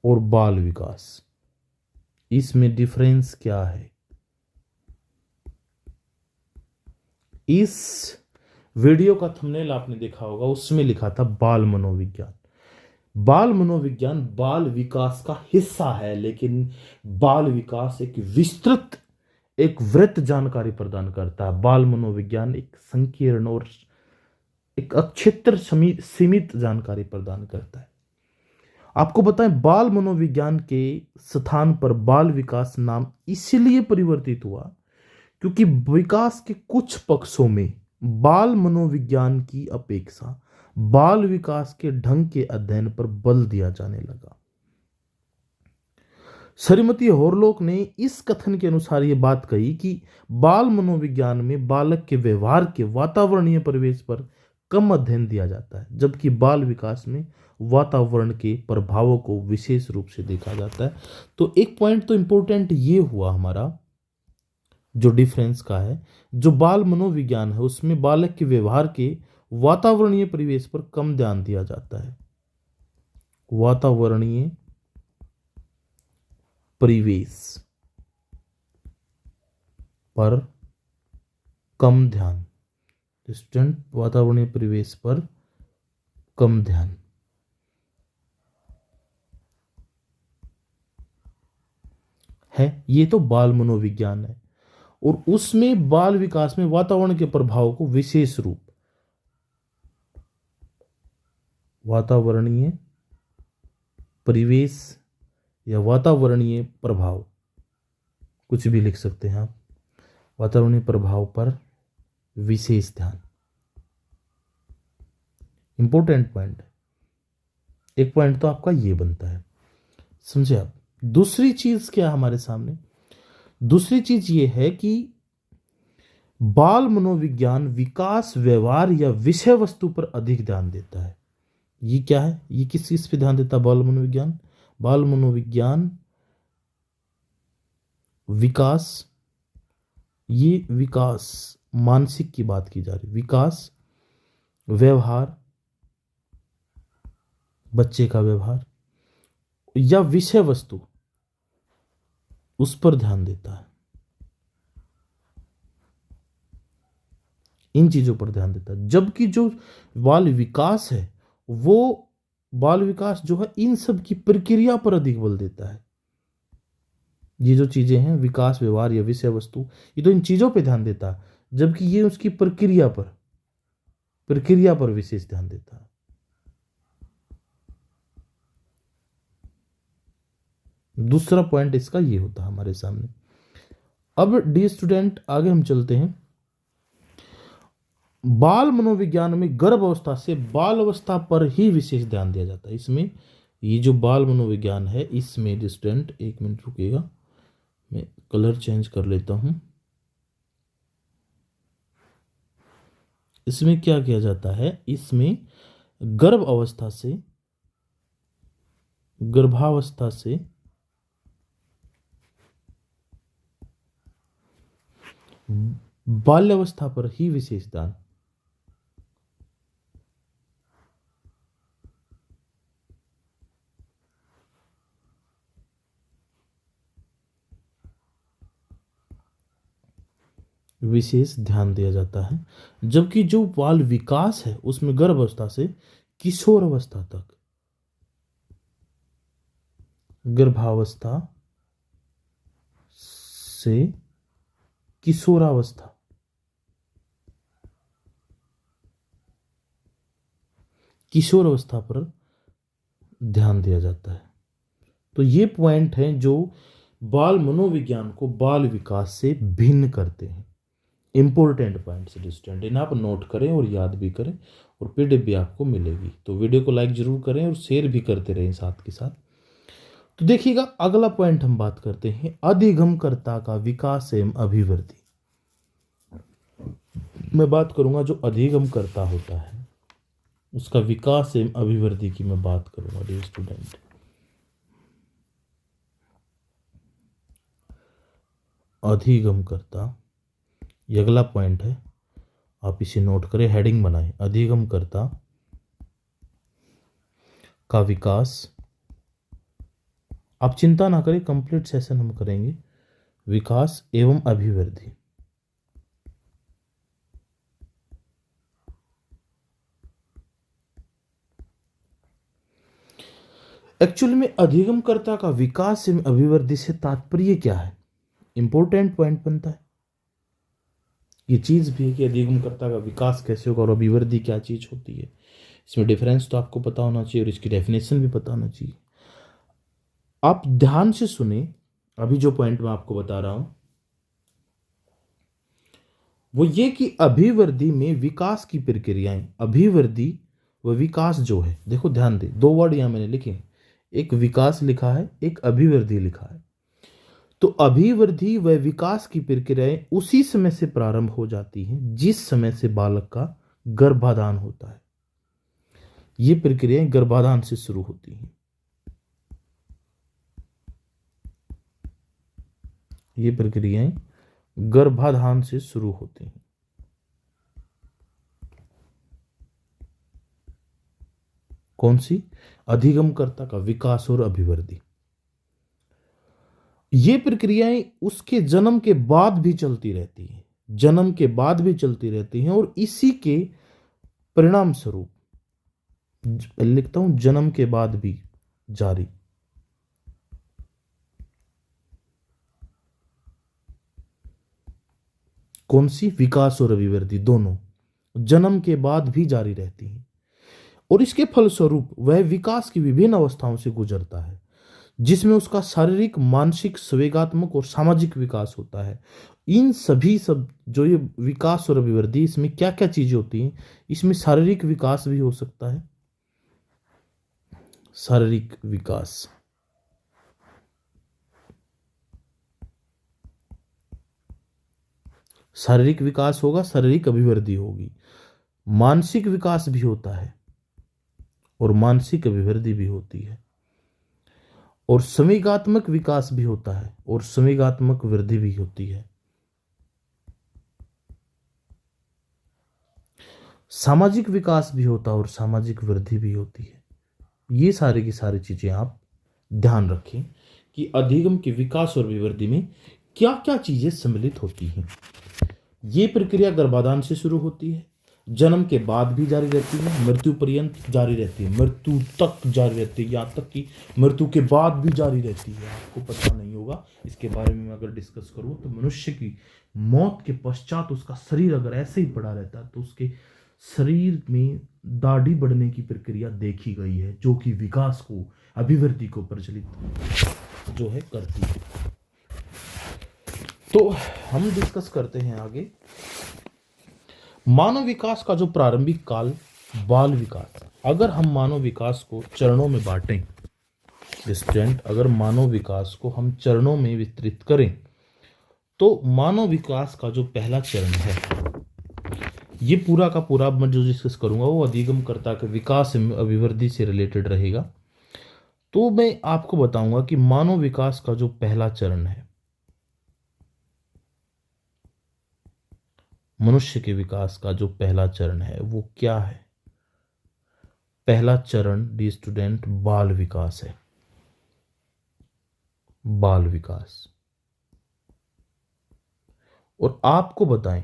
और बाल विकास, इसमें डिफरेंस क्या है? इस वीडियो का थंबनेल आपने देखा होगा, उसमें लिखा था बाल मनोविज्ञान। बाल मनोविज्ञान बाल विकास का हिस्सा है, लेकिन बाल विकास एक विस्तृत, एक वृत्त जानकारी प्रदान करता है। बाल मनोविज्ञान एक संकीर्ण और एक अक्षेत्र सीमित जानकारी प्रदान करता है। आपको बताएं, बाल मनोविज्ञान के स्थान पर बाल विकास नाम इसलिए परिवर्तित हुआ क्योंकि विकास के कुछ पक्षों में बाल मनोविज्ञान की अपेक्षा बाल विकास के ढंग के अध्ययन पर बल दिया जाने लगा। श्रीमती हॉरलॉक ने इस कथन के अनुसार यह बात कही कि बाल मनोविज्ञान में बालक के व्यवहार के वातावरणीय परिवेश पर कम अध्ययन दिया जाता है, जबकि बाल विकास में वातावरण के प्रभावों को विशेष रूप से देखा जाता है। तो एक पॉइंट तो इंपॉर्टेंट ये हुआ हमारा जो डिफरेंस का है, जो बाल मनोविज्ञान है उसमें बालक के व्यवहार के वातावरणीय परिवेश पर कम ध्यान दिया जाता है। वातावरणीय परिवेश पर कम ध्यान, स्टूडेंट, वातावरणीय परिवेश पर कम ध्यान है। ये तो बाल मनोविज्ञान है, और उसमें बाल विकास में वातावरण के प्रभाव को विशेष रूप, वातावरणीय परिवेश या वातावरणीय प्रभाव, कुछ भी लिख सकते हैं आप, वातावरणीय प्रभाव पर विशेष ध्यान। इंपॉर्टेंट पॉइंट, एक पॉइंट तो आपका ये बनता है, समझे आप। दूसरी चीज क्या हमारे सामने? दूसरी चीज ये है कि बाल मनोविज्ञान विकास, व्यवहार या विषय वस्तु पर अधिक ध्यान देता है। ये क्या है, ये किस चीज पे ध्यान देता है बाल मनोविज्ञान? बाल मनोविज्ञान विकास, ये विकास मानसिक की बात की जा रही, विकास, व्यवहार, बच्चे का व्यवहार या विषय वस्तु, उस पर ध्यान देता है, इन चीजों पर ध्यान देता है। जबकि जो बाल विकास है, वो बाल विकास जो है इन सब की प्रक्रिया पर अधिक बल देता है। ये जो चीजें हैं, विकास, व्यवहार या विषय वस्तु, ये तो इन चीजों पे ध्यान देता है, जबकि ये उसकी प्रक्रिया पर विशेष ध्यान देता है। दूसरा पॉइंट इसका ये होता है हमारे सामने। अब डी स्टूडेंट, आगे हम चलते हैं। बाल मनोविज्ञान में गर्भ अवस्था से बाल अवस्था पर ही विशेष ध्यान दिया जाता है। इसमें ये जो बाल मनोविज्ञान है, इसमें डी स्टूडेंट, एक मिनट रुकिएगा, मैं कलर चेंज कर लेता हूं। इसमें क्या किया जाता है, इसमें गर्भावस्था से बाल्यावस्था पर ही विशेष ध्यान, विशेष ध्यान दिया जाता है। जबकि जो बाल विकास है, उसमें गर्भावस्था से किशोर अवस्था तक, गर्भावस्था से किशोरावस्था, किशोर अवस्था पर ध्यान दिया जाता है। तो ये पॉइंट हैं जो बाल मनोविज्ञान को बाल विकास से भिन्न करते हैं। इंपॉर्टेंट पॉइंट्स स्टूडेंट, इन्हें आप नोट करें और याद भी करें, और पीडीएफ भी आपको मिलेगी। तो वीडियो को लाइक जरूर करें और शेयर भी करते रहें साथ के साथ। तो देखिएगा, अगला पॉइंट हम बात करते हैं अधिगमकर्ता का विकास एवं अभिवृद्धि। मैं बात करूंगा जो अधिगमकर्ता होता है, उसका विकास एवं अभिवृद्धि की मैं बात करूंगा डियर स्टूडेंट। अधिगमकर्ता, ये अगला पॉइंट है, आप इसे नोट करें, हेडिंग बनाएं, अधिगमकर्ता का विकास। आप चिंता ना करें, कंप्लीट सेशन हम करेंगे, विकास एवं अभिवृद्धि। एक्चुअली में अधिगमकर्ता का विकास एवं अभिवृद्धि से तात्पर्य क्या है, इंपॉर्टेंट पॉइंट बनता है। ये चीज भी है कि अधिगमकर्ता का विकास कैसे होगा और अभिवृद्धि क्या चीज होती है। इसमें डिफरेंस तो आपको पता होना चाहिए और इसकी डेफिनेशन भी पता होना चाहिए। आप ध्यान से सुने, अभी जो पॉइंट मैं आपको बता रहा हूं वो ये कि अभिवृद्धि में विकास की प्रक्रियाएं, अभिवृद्धि व विकास जो है, देखो ध्यान दे, दो वर्ड यहां मैंने लिखे हैं, एक विकास लिखा है, एक अभिवृद्धि लिखा है। तो अभिवृद्धि व विकास की प्रक्रियाएं उसी समय से प्रारंभ हो जाती हैं जिस समय से बालक का गर्भाधान होता है। ये प्रक्रियाएं गर्भाधान से शुरू होती हैं। ये प्रक्रियाएं गर्भाधान से शुरू होती हैं। कौन सी? अधिगमकर्ता का विकास और अभिवृद्धि। ये प्रक्रियाएं उसके जन्म के बाद भी चलती रहती हैं, जन्म के बाद भी चलती रहती हैं, और इसी के परिणाम स्वरूप, लिखता हूं, जन्म के बाद भी जारी। कौन सी? विकास और अभिवृद्धि दोनों जन्म के बाद भी जारी रहती हैं, और इसके फलस्वरूप वह विकास की विभिन्न अवस्थाओं से गुजरता है, जिसमें उसका शारीरिक, मानसिक, संवेगात्मक और सामाजिक विकास होता है। इन सभी सब जो ये विकास और अभिवृद्धि, इसमें क्या क्या चीजें होती हैं? इसमें शारीरिक विकास भी हो सकता है, शारीरिक विकास, शारीरिक विकास होगा, शारीरिक अभिवृद्धि होगी। मानसिक विकास भी होता है और मानसिक अभिवृद्धि भी होती है, और संवेगात्मक विकास भी होता है और संवेगात्मक वृद्धि भी होती है। सामाजिक विकास भी होता है और सामाजिक वृद्धि भी होती है। ये सारी की सारी चीजें आप ध्यान रखें कि अधिगम के विकास और विवृद्धि में क्या क्या चीजें सम्मिलित होती हैं। ये प्रक्रिया गर्भाधान से शुरू होती है, जन्म के बाद भी जारी रहती है, मृत्यु पर्यंत जारी रहती है, मृत्यु तक जारी रहती है, यहाँ तक कि मृत्यु के बाद भी जारी रहती है। आपको पता नहीं होगा, इसके बारे में मैं अगर डिस्कस करूँ तो मनुष्य की मौत के पश्चात उसका शरीर अगर ऐसे ही पड़ा रहता है तो उसके शरीर में दाढ़ी बढ़ने की प्रक्रिया देखी गई है, जो कि विकास को, अभिवृद्धि को प्रचलित जो है करती है। तो हम डिस्कस करते हैं आगे। मानव विकास का जो प्रारंभिक काल, बाल विकास। अगर हम मानव विकास को चरणों में बांटें स्टूडेंट, अगर मानव विकास को हम चरणों में विस्तृत करें तो मानव विकास का जो पहला चरण है, ये पूरा का पूरा मैं जो डिस्कस करूंगा वो अधिगमकर्ता के विकास अभिवृद्धि से रिलेटेड रहेगा। तो मैं आपको बताऊंगा कि मानव विकास का जो पहला चरण है, मनुष्य के विकास का जो पहला चरण है वो क्या है? पहला चरण डी स्टूडेंट बाल विकास है। बाल विकास। और आपको बताएं,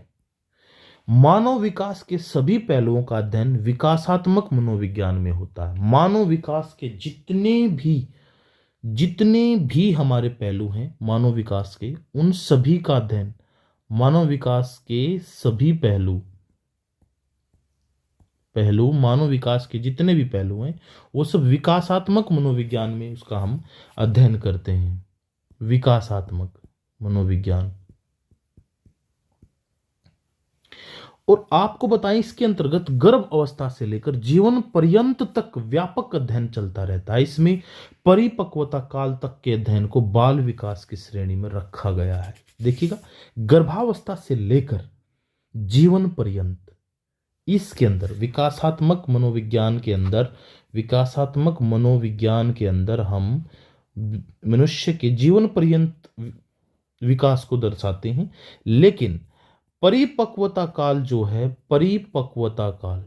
मानव विकास के सभी पहलुओं का अध्ययन विकासात्मक मनोविज्ञान में होता है। मानव विकास के जितने भी हमारे पहलू हैं मानव विकास के, उन सभी का अध्ययन, मानव विकास के सभी पहलू मानव विकास के जितने भी पहलू हैं वो सब विकासात्मक मनोविज्ञान में उसका हम अध्ययन करते हैं। विकासात्मक मनोविज्ञान। और आपको बताएं, इसके अंतर्गत गर्भ अवस्था से लेकर जीवन पर्यंत तक व्यापक अध्ययन चलता रहता है। इसमें परिपक्वता काल तक के अध्ययन को बाल विकास की श्रेणी में रखा गया है। देखिएगा, गर्भावस्था से लेकर जीवन पर्यंत, इसके अंदर विकासात्मक मनोविज्ञान के अंदर हम मनुष्य के जीवन पर्यंत विकास को दर्शाते हैं। लेकिन परिपक्वता काल जो है, परिपक्वता काल,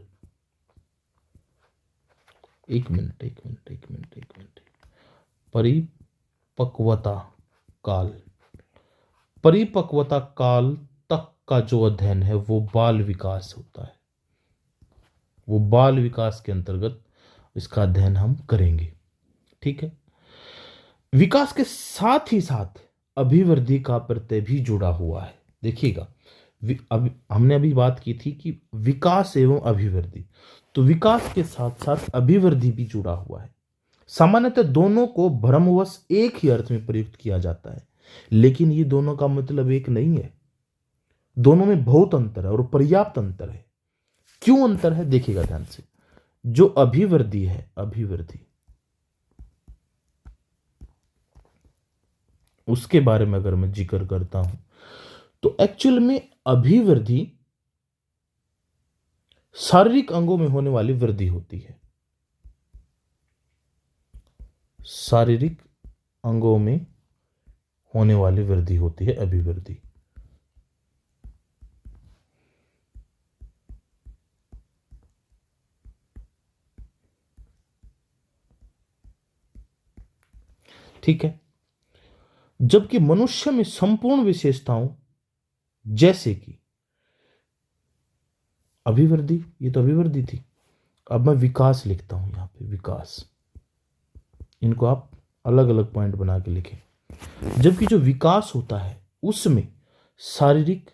एक मिनट, परिपक्वता काल तक का जो अध्ययन है वो बाल विकास होता है। वो बाल विकास के अंतर्गत इसका अध्ययन हम करेंगे। ठीक है। विकास के साथ ही साथ अभिवृद्धि का प्रत्यय भी जुड़ा हुआ है। देखिएगा, हमने अभी बात की थी कि विकास एवं अभिवृद्धि, तो विकास के साथ साथ अभिवृद्धि भी जुड़ा हुआ है। सामान्यतः दोनों को भ्रमवश एक ही अर्थ में प्रयुक्त किया जाता है, लेकिन ये दोनों का मतलब एक नहीं है। दोनों में बहुत अंतर है और पर्याप्त अंतर है। क्यों अंतर है? देखिएगा ध्यान से। जो अभिवृद्धि है, अभिवृद्धि, उसके बारे में अगर मैं जिक्र करता हूं तो एक्चुअल में अभिवृद्धि शारीरिक अंगों में होने वाली वृद्धि होती है। शारीरिक अंगों में होने वाली वृद्धि होती है अभिवृद्धि। ठीक है। जबकि मनुष्य में संपूर्ण विशेषताओं, जैसे कि अभिवृद्धि, ये तो अभिवृद्धि थी, अब मैं विकास लिखता हूं यहां पे, विकास। इनको आप अलग अलग पॉइंट बना के लिखें। जबकि जो विकास होता है उसमें शारीरिक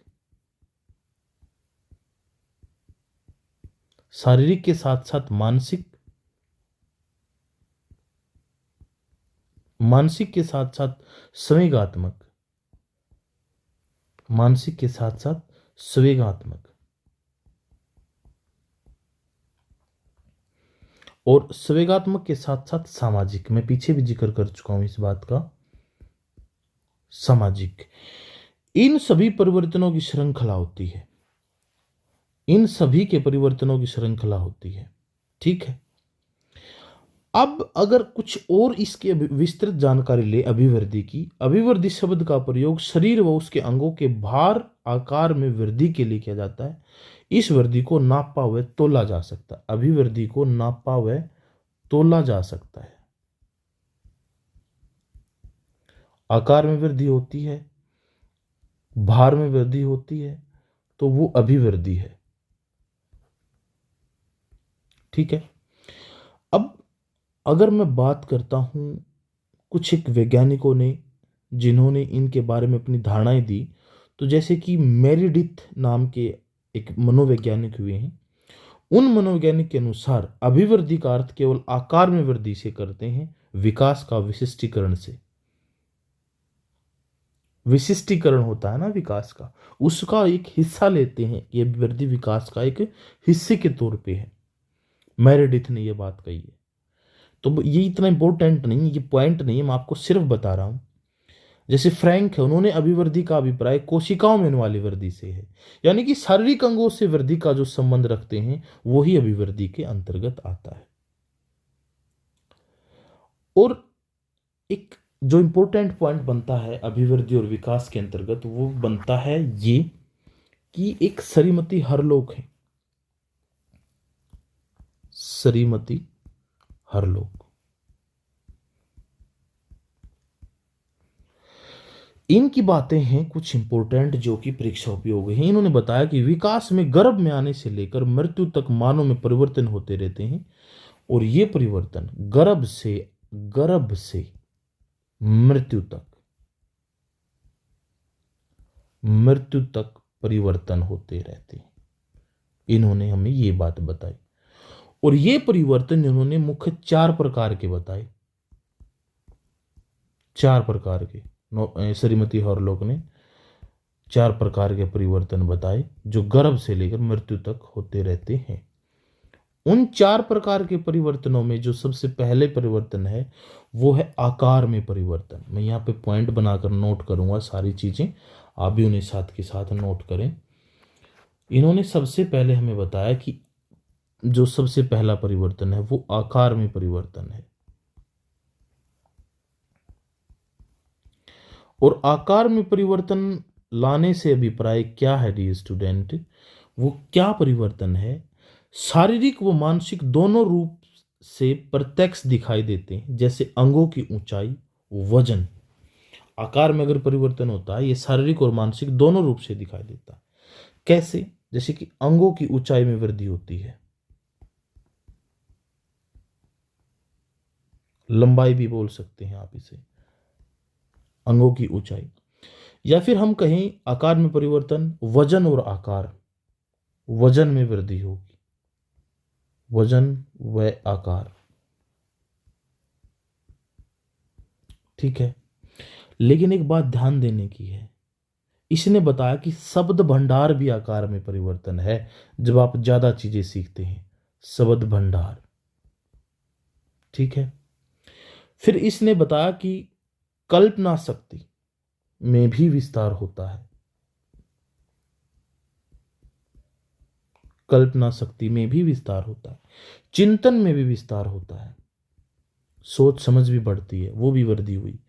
के साथ साथ मानसिक के साथ साथ संवेगात्मक, मानसिक के साथ साथ संवेगात्मक और संवेगात्मक के साथ साथ सामाजिक, मैं पीछे भी जिक्र कर चुका हूं इस बात का, सामाजिक, इन सभी परिवर्तनों की श्रृंखला होती है, इन सभी के परिवर्तनों की श्रृंखला होती है। ठीक है, अब अगर कुछ और इसकी विस्तृत जानकारी ले अभिवृद्धि की, अभिवृद्धि शब्द का प्रयोग शरीर व उसके अंगों के भार आकार में वृद्धि के लिए किया जाता है। इस वृद्धि को नापा व तोला जा सकता है। अभिवृद्धि को नापा व तोला जा सकता है। आकार में वृद्धि होती है, भार में वृद्धि होती है, तो वो अभिवृद्धि है। ठीक है, अब अगर मैं बात करता हूं कुछ एक वैज्ञानिकों ने जिन्होंने इनके बारे में अपनी धारणाएं दी, तो जैसे कि मेरिडिथ नाम के एक मनोवैज्ञानिक हुए हैं। उन मनोवैज्ञानिक के अनुसार अभिवृद्धि का अर्थ केवल आकार में वृद्धि से करते हैं, विकास का विशिष्टीकरण से। विशिष्टीकरण होता है ना विकास का, उसका एक हिस्सा लेते हैं। ये वृद्धि विकास का एक हिस्से के तौर पे है। मेरिडिथ ने यह बात कही है। तो ये इतना इंपॉर्टेंट नहीं है, ये पॉइंट नहीं है, मैं आपको सिर्फ बता रहा हूं। जैसे फ्रैंक है, उन्होंने अभिवृद्धि का अभिप्राय कोशिकाओं में होने वाली वृद्धि से है, यानी कि शारीरिक अंगों से वृद्धि का जो संबंध रखते हैं वही अभिवृद्धि के अंतर्गत आता है। और एक जो इंपॉर्टेंट पॉइंट बनता है अभिवृद्धि और विकास के अंतर्गत, वो बनता है ये कि एक श्रीमती हरलोक है, श्रीमती हरलोक। इनकी बातें हैं कुछ इंपॉर्टेंट जो कि परीक्षा उपयोग है। इन्होंने बताया कि विकास में गर्भ में आने से लेकर मृत्यु तक मानव में परिवर्तन होते रहते हैं, और ये परिवर्तन गर्भ से मृत्यु तक परिवर्तन होते रहते हैं। इन्होंने हमें ये बात बताई, और ये परिवर्तन इन्होंने मुख्य 4 प्रकार के बताए। 4 प्रकार के श्रीमती हॉरलॉक ने 4 प्रकार के परिवर्तन बताए जो गर्भ से लेकर मृत्यु तक होते रहते हैं। उन 4 प्रकार के परिवर्तनों में जो सबसे पहले परिवर्तन है वो है आकार में परिवर्तन। मैं यहाँ पे पॉइंट बनाकर नोट करूंगा सारी चीजें, आप भी उन्हें साथ के साथ नोट करें। इन्होंने सबसे पहले हमें बताया कि जो सबसे पहला परिवर्तन है वो आकार में परिवर्तन है। और आकार में परिवर्तन लाने से अभिप्राय क्या है डियर स्टूडेंट? वो क्या परिवर्तन है? शारीरिक व मानसिक दोनों रूप से प्रत्यक्ष दिखाई देते हैं, जैसे अंगों की ऊंचाई, वजन। आकार में अगर परिवर्तन होता है ये शारीरिक और मानसिक दोनों रूप से दिखाई देता है। कैसे? जैसे कि अंगों की ऊंचाई में वृद्धि होती है, लंबाई भी बोल सकते हैं आप इसे, अंगों की ऊंचाई। या फिर हम कहें आकार में परिवर्तन, वजन और आकार, वजन में वृद्धि होगी, वजन व आकार। ठीक है, लेकिन एक बात ध्यान देने की है, इसने बताया कि शब्द भंडार भी आकार में परिवर्तन है। जब आप ज्यादा चीजें सीखते हैं, शब्द भंडार। ठीक है, फिर इसने बताया कि कल्पना शक्ति में भी विस्तार होता है, कल्पना शक्ति में भी विस्तार होता है, चिंतन में भी विस्तार होता है, सोच समझ भी बढ़ती है, वो भी वृद्धि हुई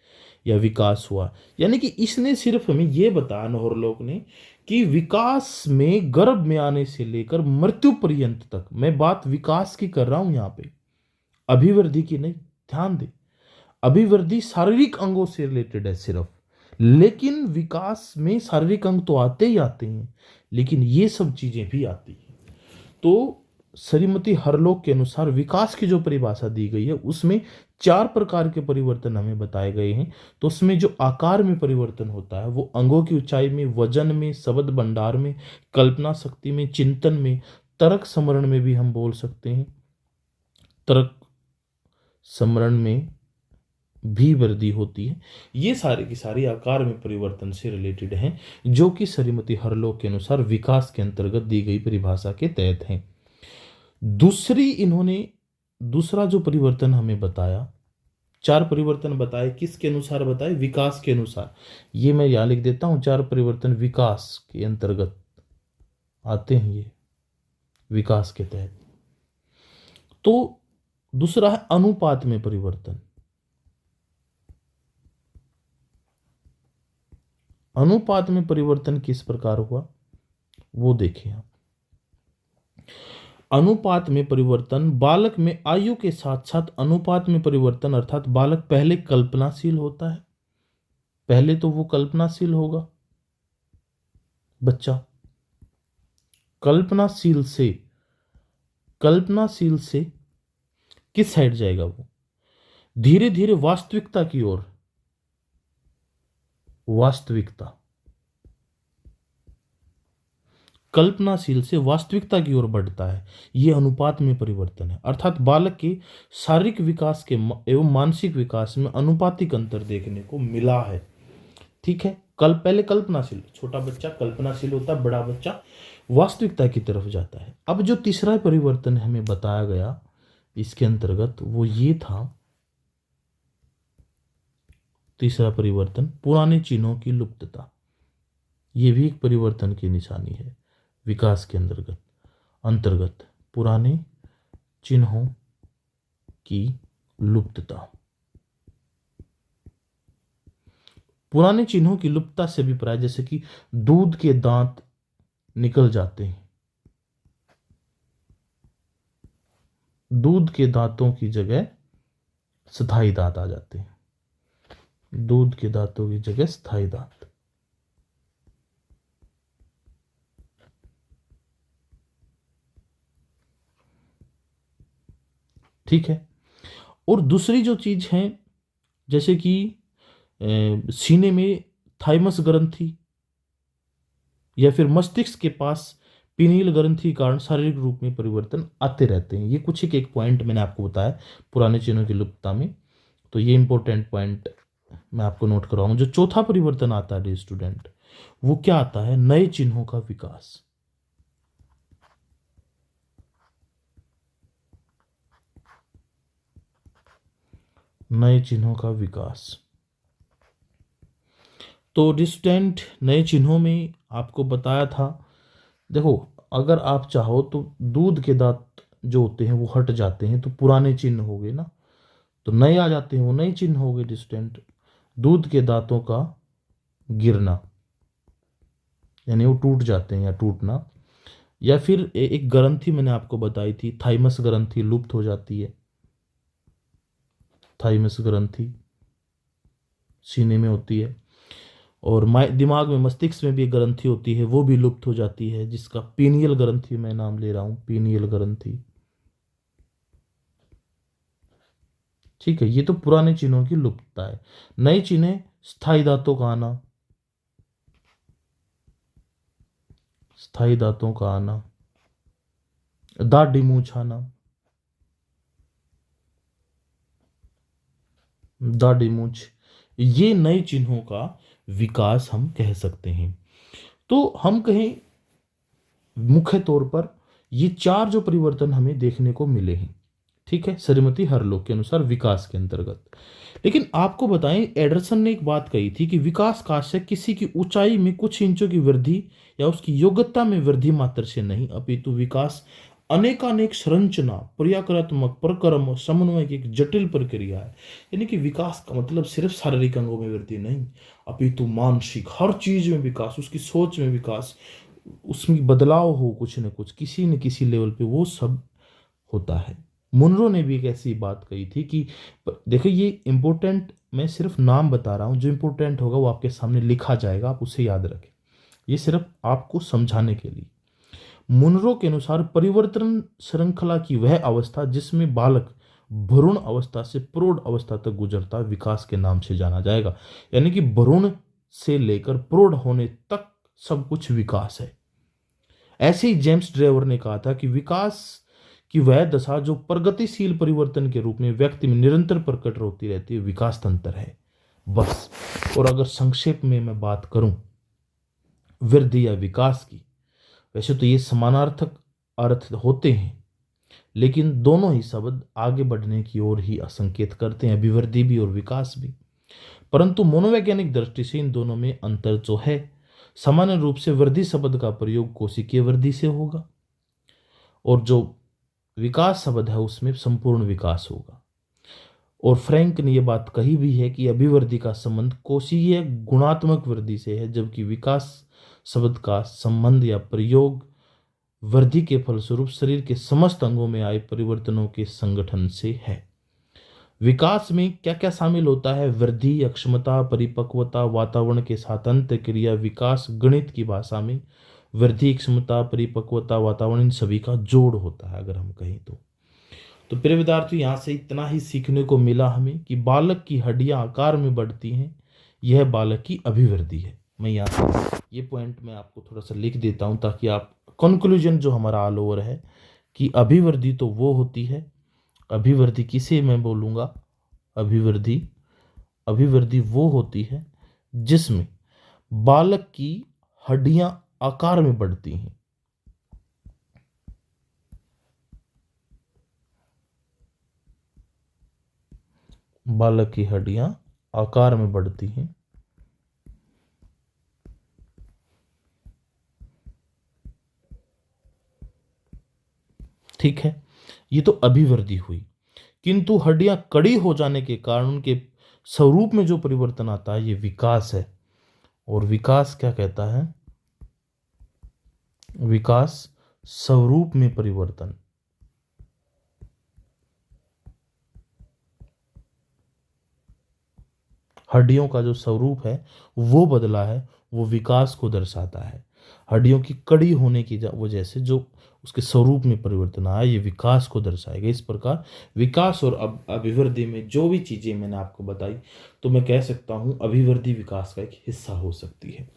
या विकास हुआ। यानी कि इसने सिर्फ हमें यह बताया नहरलोक ने कि विकास में गर्भ में आने से लेकर मृत्यु पर्यंत तक, मैं बात विकास की कर रहा हूं यहां पे, अभिवृद्धि की नहीं। ध्यान दे, अभिवृद्धि शारीरिक अंगों से रिलेटेड है सिर्फ, लेकिन विकास में शारीरिक अंग तो आते ही आते हैं, लेकिन ये सब चीजें भी आती हैं। तो श्रीमती हरलोक के अनुसार विकास की जो परिभाषा दी गई है उसमें 4 प्रकार के परिवर्तन हमें बताए गए हैं। तो उसमें जो आकार में परिवर्तन होता है वो अंगों की ऊंचाई में, वजन में, शब्द भंडार में, कल्पना शक्ति में, चिंतन में, तर्क स्मरण में भी हम बोल सकते हैं, तर्क स्मरण में भी वृद्धि होती है। ये सारे की सारी आकार में परिवर्तन से रिलेटेड हैं, जो कि श्रीमती हरलोक के अनुसार विकास के अंतर्गत दी गई परिभाषा के तहत हैं। दूसरा जो परिवर्तन हमें बताया चार परिवर्तन बताए, किसके अनुसार बताए? विकास के अनुसार। ये मैं यहां लिख देता हूं, चार परिवर्तन विकास के अंतर्गत आते हैं, ये विकास के तहत। तो दूसरा है अनुपात में परिवर्तन। अनुपात में परिवर्तन किस प्रकार हुआ वो देखें आप। अनुपात में परिवर्तन, बालक में आयु के साथ साथ अनुपात में परिवर्तन, अर्थात बालक पहले कल्पनाशील होता है, पहले तो वो कल्पनाशील होगा बच्चा, कल्पनाशील से किस साइड जाएगा वो? धीरे धीरे वास्तविकता की ओर, वास्तविकता, कल्पनाशील से वास्तविकता की ओर बढ़ता है। यह अनुपात में परिवर्तन है, अर्थात बालक के शारीरिक विकास के एवं मानसिक विकास में अनुपातिक अंतर देखने को मिला है। ठीक है, पहले कल्पनाशील, छोटा बच्चा कल्पनाशील होता है, बड़ा बच्चा वास्तविकता की तरफ जाता है। अब जो तीसरा परिवर्तन हमें बताया गया इसके अंतर्गत वो ये था, तीसरा परिवर्तन पुराने चिन्हों की लुप्तता। ये भी एक परिवर्तन की निशानी है विकास के अंतर्गत पुराने चिन्हों की लुप्तता। पुराने चिन्हों की लुप्तता से अभिप्राय जैसे कि दूध के दांत निकल जाते हैं, दूध के दांतों की जगह स्थायी दांत आ जाते हैं, दूध के दांतों की जगह स्थायी दांत। ठीक है, और दूसरी जो चीज है जैसे कि सीने में थाइमस ग्रंथि या फिर मस्तिष्क के पास पीनियल ग्रंथि के कारण शारीरिक रूप में परिवर्तन आते रहते हैं। ये कुछ एक पॉइंट मैंने आपको बताया पुराने चिन्हों की लुप्तता में, तो ये इंपॉर्टेंट पॉइंट मैं आपको नोट करवाऊंगा। जो चौथा परिवर्तन आता है स्टूडेंट, वो क्या आता है? नए चिन्हों का विकास। नए चिन्हों का विकास। तो स्टूडेंट नए चिन्हों में आपको बताया था, देखो अगर आप चाहो तो दूध के दांत जो होते हैं वो हट जाते हैं तो पुराने चिन्ह हो गए ना, तो नए आ जाते हैं वो नए चिन्ह हो गए स्टूडेंट। दूध के दांतों का गिरना यानी वो टूट जाते हैं या टूटना, या फिर एक ग्रंथि मैंने आपको बताई थी, थाइमस ग्रंथि लुप्त हो जाती है। थाइमस ग्रंथि सीने में होती है, और दिमाग में मस्तिष्क में भी एक ग्रंथि होती है, वो भी लुप्त हो जाती है, जिसका पीनियल ग्रंथि मैं नाम ले रहा हूं, पीनियल ग्रंथि। ठीक है, ये तो पुराने चिन्हों की लुप्तता है। नए चिन्ह स्थायी दांतों का आना, स्थायी दांतों का आना, दाढ़ी मूंछ आना, दाढ़ी मूंछ, ये नए चिन्हों का विकास हम कह सकते हैं। तो हम कहें मुख्य तौर पर ये चार जो परिवर्तन हमें देखने को मिले हैं, ठीक है, श्रीमती हरलोक के अनुसार विकास के अंतर्गत। लेकिन आपको बताएं, एडरसन ने एक बात कही थी कि विकास का आशय किसी की ऊंचाई में कुछ इंचों की वृद्धि या उसकी योग्यता में वृद्धि मात्र से नहीं, अपितु विकास अनेकानेक संरचना, प्रक्रियात्मक प्रक्रम और समन्वय की एक जटिल प्रक्रिया है। यानी कि विकास का मतलब सिर्फ शारीरिक अंगों में वृद्धि नहीं, अपितु मानसिक हर चीज में विकास, उसकी सोच में विकास, उसमें बदलाव हो कुछ न किसी लेवल पे वो सब होता है। मुनरो ने भी एक ऐसी बात कही थी कि देखिए ये इंपॉर्टेंट, मैं सिर्फ नाम बता रहा हूं, जो इंपॉर्टेंट होगा वो आपके सामने लिखा जाएगा, आप उसे याद रखें, ये सिर्फ आपको समझाने के लिए। मुनरो के अनुसार परिवर्तन श्रृंखला की वह अवस्था जिसमें बालक भ्रूण अवस्था से प्रौढ़ अवस्था तक गुजरता विकास के नाम से जाना जाएगा। यानी कि भ्रूण से लेकर प्रौढ़ होने तक सब कुछ विकास है। ऐसे ही जेम्स ड्रेवर ने कहा था कि विकास की वह दशा जो प्रगतिशील परिवर्तन के रूप में व्यक्ति में निरंतर प्रकट होती रहती है विकास तंत्र है, बस। और अगर संक्षेप में मैं बात करूं वृद्धि या विकास की, वैसे तो ये समानार्थक अर्थ होते हैं, लेकिन दोनों ही शब्द आगे बढ़ने की ओर ही संकेत करते हैं, अभिवृद्धि भी और विकास भी। परंतु मनोवैज्ञानिक दृष्टि से इन दोनों में अंतर जो है, सामान्य रूप से वृद्धि शब्द का प्रयोग कोशिकीय वृद्धि से होगा और जो विकास शब्द है उसमें संपूर्ण विकास होगा। और फ्रैंक ने यह बात कही भी है कि अभिवृद्धि का संबंध कोशिकीय गुणात्मक वृद्धि से है, जबकि विकास शब्द का संबंध या प्रयोग वृद्धि के फलस्वरूप शरीर के समस्त अंगों में आए परिवर्तनों के संगठन से है। विकास में क्या क्या शामिल होता है? वृद्धि, अक्षमता, परिपक्वता, वातावरण के साथ अंत क्रिया, विकास। गणित की भाषा में वृद्धि, क्षमता, परिपक्वता, वातावरण, इन सभी का जोड़ होता है अगर हम कहें तो प्रिय विद्यार्थियों, यहाँ से इतना ही सीखने को मिला हमें कि बालक की हड्डियां आकार में बढ़ती हैं, यह बालक की अभिवृद्धि है। मैं यहाँ से ये पॉइंट मैं आपको थोड़ा सा लिख देता हूँ ताकि आप कंक्लूजन जो हमारा ऑल ओवर है कि अभिवृद्धि तो वो होती है, अभिवृद्धि किसे मैं बोलूँगा, अभिवृद्धि अभिवृद्धि वो होती है जिसमें बालक की हड्डियां आकार में बढ़ती हैं। बालक की हड्डियां आकार में बढ़ती हैं। ठीक है, ये तो अभिवृद्धि हुई। किंतु हड्डियां कड़ी हो जाने के कारण उनके स्वरूप में जो परिवर्तन आता है ये विकास है। और विकास क्या कहता है? विकास स्वरूप में परिवर्तन। हड्डियों का जो स्वरूप है वो बदला है, वो विकास को दर्शाता है। हड्डियों की कड़ी होने की वजह से जो उसके स्वरूप में परिवर्तन आया, ये विकास को दर्शाएगा। इस प्रकार विकास और अभिवृद्धि में जो भी चीजें मैंने आपको बताई, तो मैं कह सकता हूं अभिवृद्धि विकास का एक हिस्सा हो सकती है।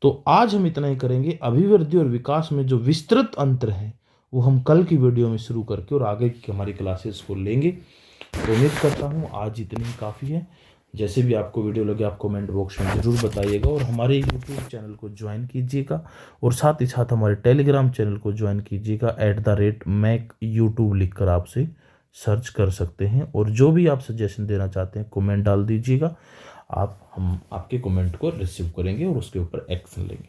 तो आज हम इतना ही करेंगे। अभिवृद्धि और विकास में जो विस्तृत अंतर है वो हम कल की वीडियो में शुरू करके और आगे की हमारी क्लासेस को लेंगे। तो उम्मीद करता हूँ आज इतनी ही काफ़ी है। जैसे भी आपको वीडियो लगे आप कमेंट बॉक्स में ज़रूर बताइएगा और हमारे यूट्यूब चैनल को ज्वाइन कीजिएगा और साथ ही साथ हमारे टेलीग्राम चैनल को ज्वाइन कीजिएगा। @मैक यूट्यूब लिखकर आपसे सर्च कर सकते हैं और जो भी आप सजेशन देना चाहते हैं कमेंट डाल दीजिएगा। हम आपके कमेंट को रिसीव करेंगे और उसके ऊपर एक्शन लेंगे।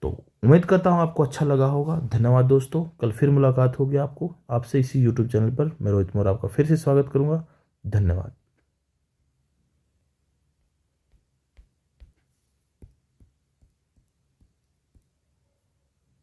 तो उम्मीद करता हूँ आपको अच्छा लगा होगा। धन्यवाद दोस्तों, कल फिर मुलाकात होगी आपसे इसी यूट्यूब चैनल पर। मैं रोहित मोर आपका फिर से स्वागत करूँगा। धन्यवाद।